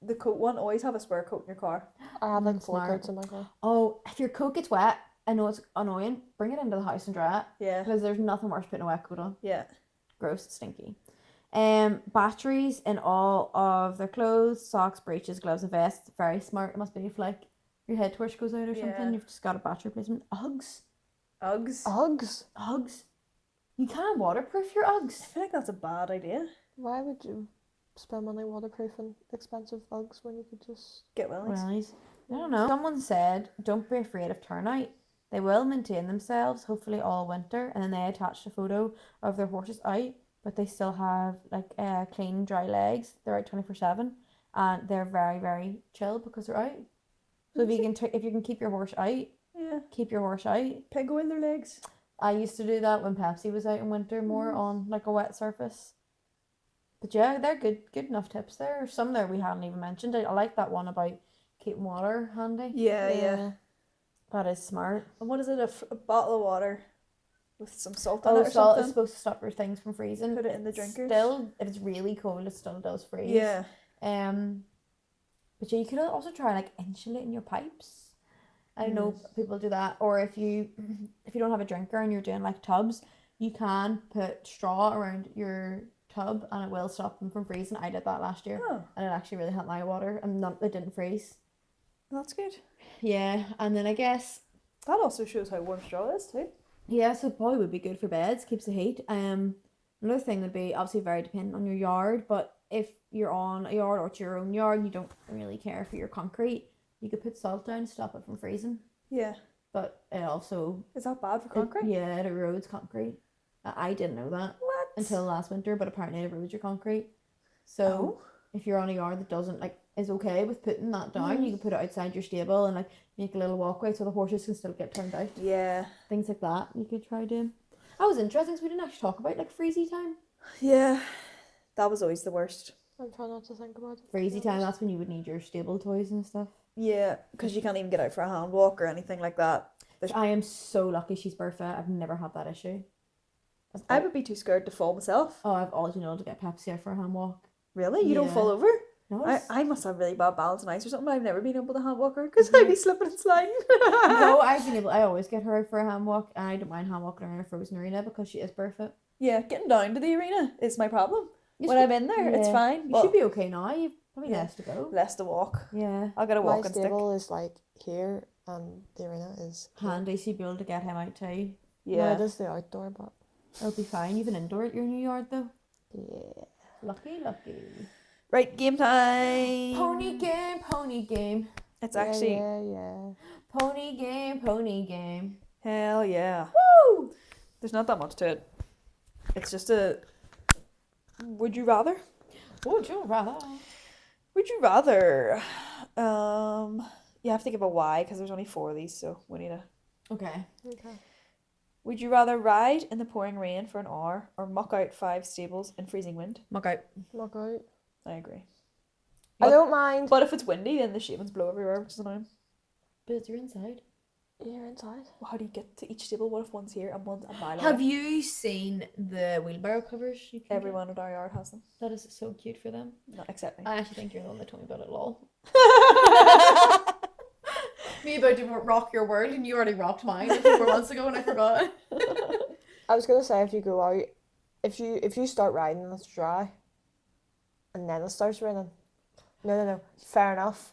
The coat one, always have a spare coat in your car. I have like 4 Smart. coats in my car. Oh, if your coat gets wet, I know it's annoying, bring it into the house and dry it. Yeah. Because there's nothing worse putting a wet coat on. Yeah. Gross, stinky. Batteries in all of their clothes, socks, breeches, gloves, and vests. Very smart. It must be if like your head torch goes out or Yeah. something. You've just got a battery replacement. Uggs. Uggs. Uggs? Uggs. You can't waterproof your I Uggs. feel like that's a bad idea. Why would you spend money waterproofing expensive Uggs when you could just... Get wellies. Wellies. I don't know. Someone said, don't be afraid of turnout. They will maintain themselves, hopefully all winter. And then they attached a photo of their horses out, but they still have like clean, dry legs. They're out 24/7, and they're very, very chill because they're out. So if you can keep your horse out, Yeah. keep your horse out. Pig oil their legs. I used to do that when Pepsi was out in winter more on like a wet surface. But yeah, they're good enough tips there. Some there we hadn't even mentioned. I like that one about keeping water handy. Yeah. That is smart. And what is it? A bottle of water with some salt in Oh, it or salt is something? supposed to stop your things from freezing. Put it in the drinkers. Still, if it's really cold, it still does freeze. Yeah. But yeah, you could also try like insulating your pipes. I know people do that. Or if you don't have a drinker and you're doing like tubs, you can put straw around your tub and it will stop them from freezing. I did that last year Oh, and it actually really helped my water and it didn't freeze. that's good. Yeah, and then I guess That also shows how warm straw is too. yeah, so it probably would be good for beds, keeps the heat. Another thing would be obviously very dependent on your yard, but if you're on a yard or it's your own yard and you don't really care for your concrete, you could put salt down to stop it from freezing. Yeah. But it also Is that bad for concrete? yeah, it erodes concrete. I didn't know that What? until last winter, but apparently it erodes your concrete. So Oh. if you're on a yard that doesn't like is okay with putting that down, you can put it outside your stable and like make a little walkway so the horses can still get turned out. Yeah. Things like that you could try doing. That was interesting because we didn't actually talk about like freezy time. Yeah. That was always the worst. I'm trying not to think about it. Freezy time, that's when you would need your stable toys and stuff. Yeah, because you can't even get out for a hand walk or anything like that. I am so lucky she's Bertha. I've never had that issue. I would be too scared to fall myself. Oh, I've always been able to get Pepsi out for a hand walk. Really? You don't Yeah. fall over? No, I must have really bad balance on ice or something. I've never been able to hand walk her because I'd be slipping and sliding. no, I've been able. I always get her out for a hand walk, and I don't mind hand walking around a frozen arena because she is barefoot. Yeah, getting down to the arena is my problem. You When should- I'm in there, it's yeah. fine. You But should be okay now. You've probably Yeah. less to go. less to walk. Yeah, I'll get a My walking stick. stable is like here and the arena is here. handy. So you'd be able to get him out too. No, Yeah. it is the outdoor, but It'll be fine. You've an indoor at your new yard though. yeah. Lucky. Right, game time. Pony game. It's actually Yeah. Pony game. hell yeah. Woo! There's not that much to it. It's just a. Would you rather? Would you rather? Would you rather? You have to give a why because there's only 4 of these, so we need a. Okay. Okay. Would you rather ride in the pouring rain for an hour or muck out 5 stables in freezing wind? Muck out. Look out. I agree. I don't mind. But if it's windy, then the shavings blow everywhere, which is annoying. But you're inside. You're inside. Well, how do you get to each stable? What if one's here and one's a mile away? Have you seen the wheelbarrow covers? You can get? Everyone at our yard has them. That is so cute for them. Not except me. I actually think you're the one that told me about it, lol. Me about to rock your world, and you already rocked mine a few months ago, and I forgot. I was gonna say if you go out, if you start riding and it's dry, and then it starts raining. No. Fair enough.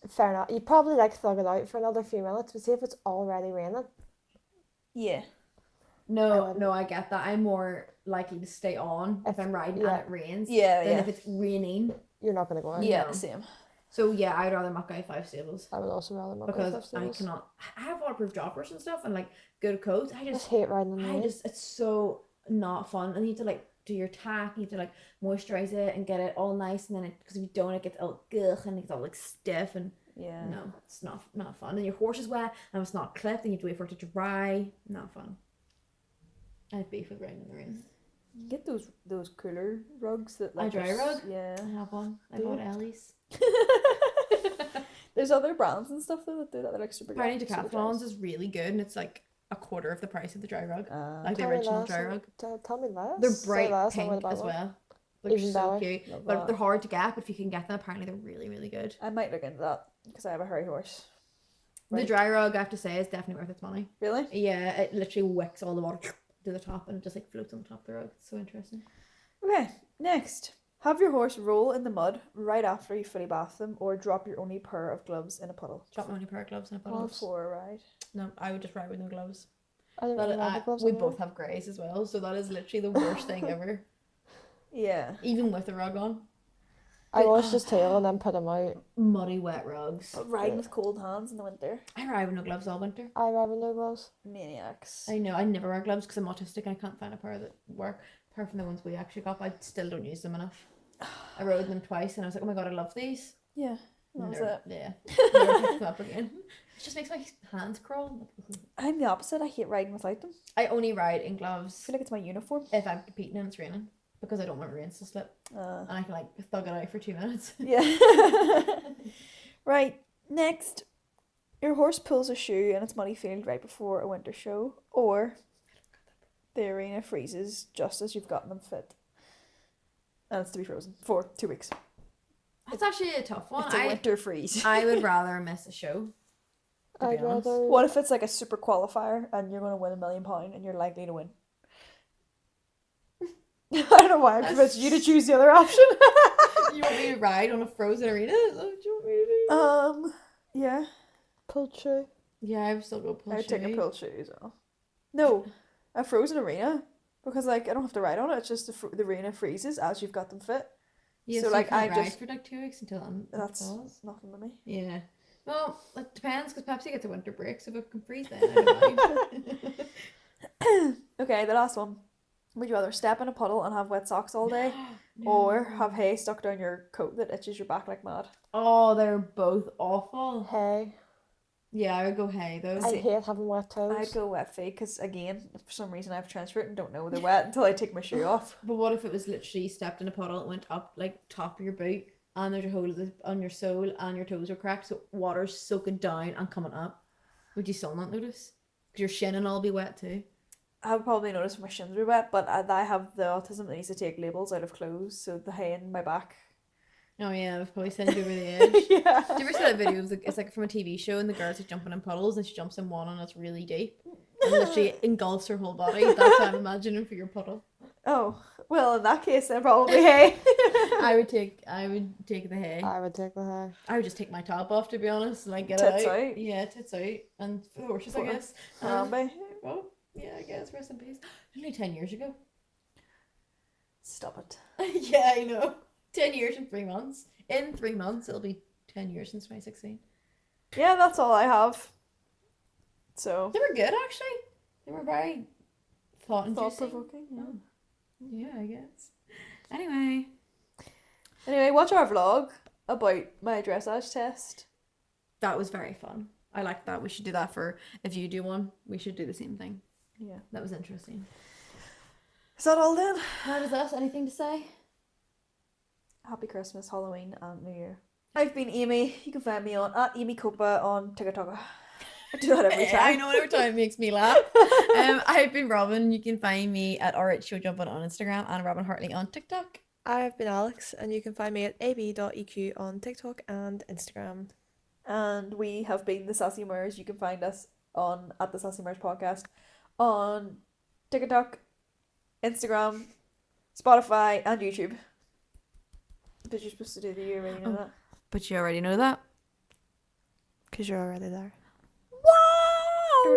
Fair enough. You probably like thug it out for another few minutes, but see if it's already raining. Yeah. No, I get that. I'm more likely to stay on if I'm riding and it rains Yeah, than if it's raining. You're not gonna go out. Yeah, No. same. So yeah, I'd rather muck out 5 stables. I would also rather not Because go 5 I stables. cannot. I have waterproof droppers and stuff and like good coats. I just hate riding in the rain. it's so not fun. And you need to like do your tack, you need to like moisturize it and get it all nice, and then because if you don't, it gets all ugh and it's all like stiff, and Yeah. no, it's not fun. And your horse is wet and it's not clipped, and you have to wait for it to dry. Not fun. I have beef with rain in the rain. You get those cooler rugs that like A dry are rug? Yeah. I have one. I Do bought you? Ellie's. There's other brands and stuff though that do that. They're like super. Apparently super Decathlon's is really good, and it's like a quarter of the price of the dry rug. dry. Like the Tell me original less, dry rug. Tell me less. They're Say bright less, I pink wanna buy as one. well. They're Even so better. cute. Love But that. they're hard to get, but if you can get them, apparently they're really, really good. I might look into that because I have a hairy horse. The Right. dry rug, I have to say, is definitely worth its money. Really? Yeah, it literally wicks all the water to the top, and it just like floats on the top of the rug. It's so interesting. Okay. Next, have your horse roll in the mud right after you fully bath them, or drop your only pair of gloves in a puddle. Drop my only pair of gloves and a All puddle. for a ride. No, I would just ride with no gloves. I don't That really like the gloves we anymore. both have greys as well, so that is literally the worst thing ever. Yeah. Even with the rug on. I wash his tail and then put him out. Muddy, wet rugs. But riding with cold hands in the winter. I ride with no gloves all winter. I ride with no gloves. Maniacs. I know, I never wear gloves because I'm autistic and I can't find a pair that work. Apart from the ones we actually got, I still don't use them enough. I rode them twice and I was like, oh my god, I love these. Yeah. That was Never- it. Yeah. Never picked them up again. It just makes my hands crawl. I'm the opposite. I hate riding without them. I only ride in I gloves feel like it's my uniform. if I'm competing and it's raining because I don't want my reins to slip and I can like thug it out for 2 minutes. Yeah. Right. Next, your horse pulls a shoe in its muddy field right before a winter show, or the arena freezes just as you've gotten them fit, and it's to be frozen for 2 weeks. That's actually a tough one. It's a winter freeze. I would rather miss a show. To be I'd honest. rather. What if it's like a super qualifier and you're going to win £1 million and you're likely to win? I don't know why I convinced you to choose the other option. You want me to ride on a frozen arena? Is that what you want me to do? Yeah. Pulled shoe. Yeah, I would still go pull I'd take a shoe. pull shoe as well. No, a frozen arena. Because like I don't have to ride on it, it's just the arena freezes as you've got them fit. Yeah, So, so like, like I I ride just- for like 2 weeks until then. That's thaws. nothing to me. Yeah. Well, it depends because Pepsi gets a winter break, so if it can freeze then, I don't mind. Okay, the last one. Would you rather step in a puddle and have wet socks all day, or have hay stuck down your coat that itches your back like mad? Oh, they're both awful. Hay. Yeah, I would go hay though. I hate having wet toes. I'd go wet feet because again, for some reason I have trench foot and don't know they're wet until I take my shoe off. But what if it was literally stepped in a puddle and went up like top of your boot, and there's a hole on your sole and your toes are cracked, so water's soaking down and coming up? Would you still not notice? Because your shin and all be wet too. I would probably notice if my shins were wet, but I have the autism that needs to take labels out of clothes, so the hay in my back. Oh yeah, I've probably sent you over the edge. Yeah. Do you ever see that video? It's like from a TV show, and the girl's like jumping in puddles, and she jumps in one, and it's really deep, and literally engulfs her whole body. That's what I'm imagining for your puddle. Oh, well, in that case, then probably hay. I would take the hay. I would take the hay. I would just take my top off, to be honest, and like get Tits it out. out. Yeah, tits out, and for the horses, I For- guess. Harambe. Well, yeah, I guess rest in peace. Only 10 years ago. Stop it. Yeah, I know. 10 years and 3 months. In 3 months, it'll be 10 years since 2016. Yeah, that's all I have. So, They were good, actually. They were very thought-inducing. thought-provoking. Yeah. Oh. Yeah, I guess. Anyway. Anyway, watch our vlog about my dressage test. That was very fun. I like that. We should do that for, if you do one, we should do the same thing. Yeah. That was interesting. Is that all then? How does that? Anything to say? Happy Christmas, Halloween, and New Year. I've been Amy. You can find me on @AmyCopa on TikTok. I do that every time. I know, every time it makes me laugh. I've been Robin. You can find me at RHShowJumping on Instagram and Robin Hartley on TikTok. I've been Alex, and you can find me at ab.eq on TikTok and Instagram. And we have been the Sassy Mares. You can find us on @the Sassy Mares podcast on TikTok, Instagram, Spotify, and YouTube. But you're supposed to do the you already know that. But you already know that. Because you're already there. Wow!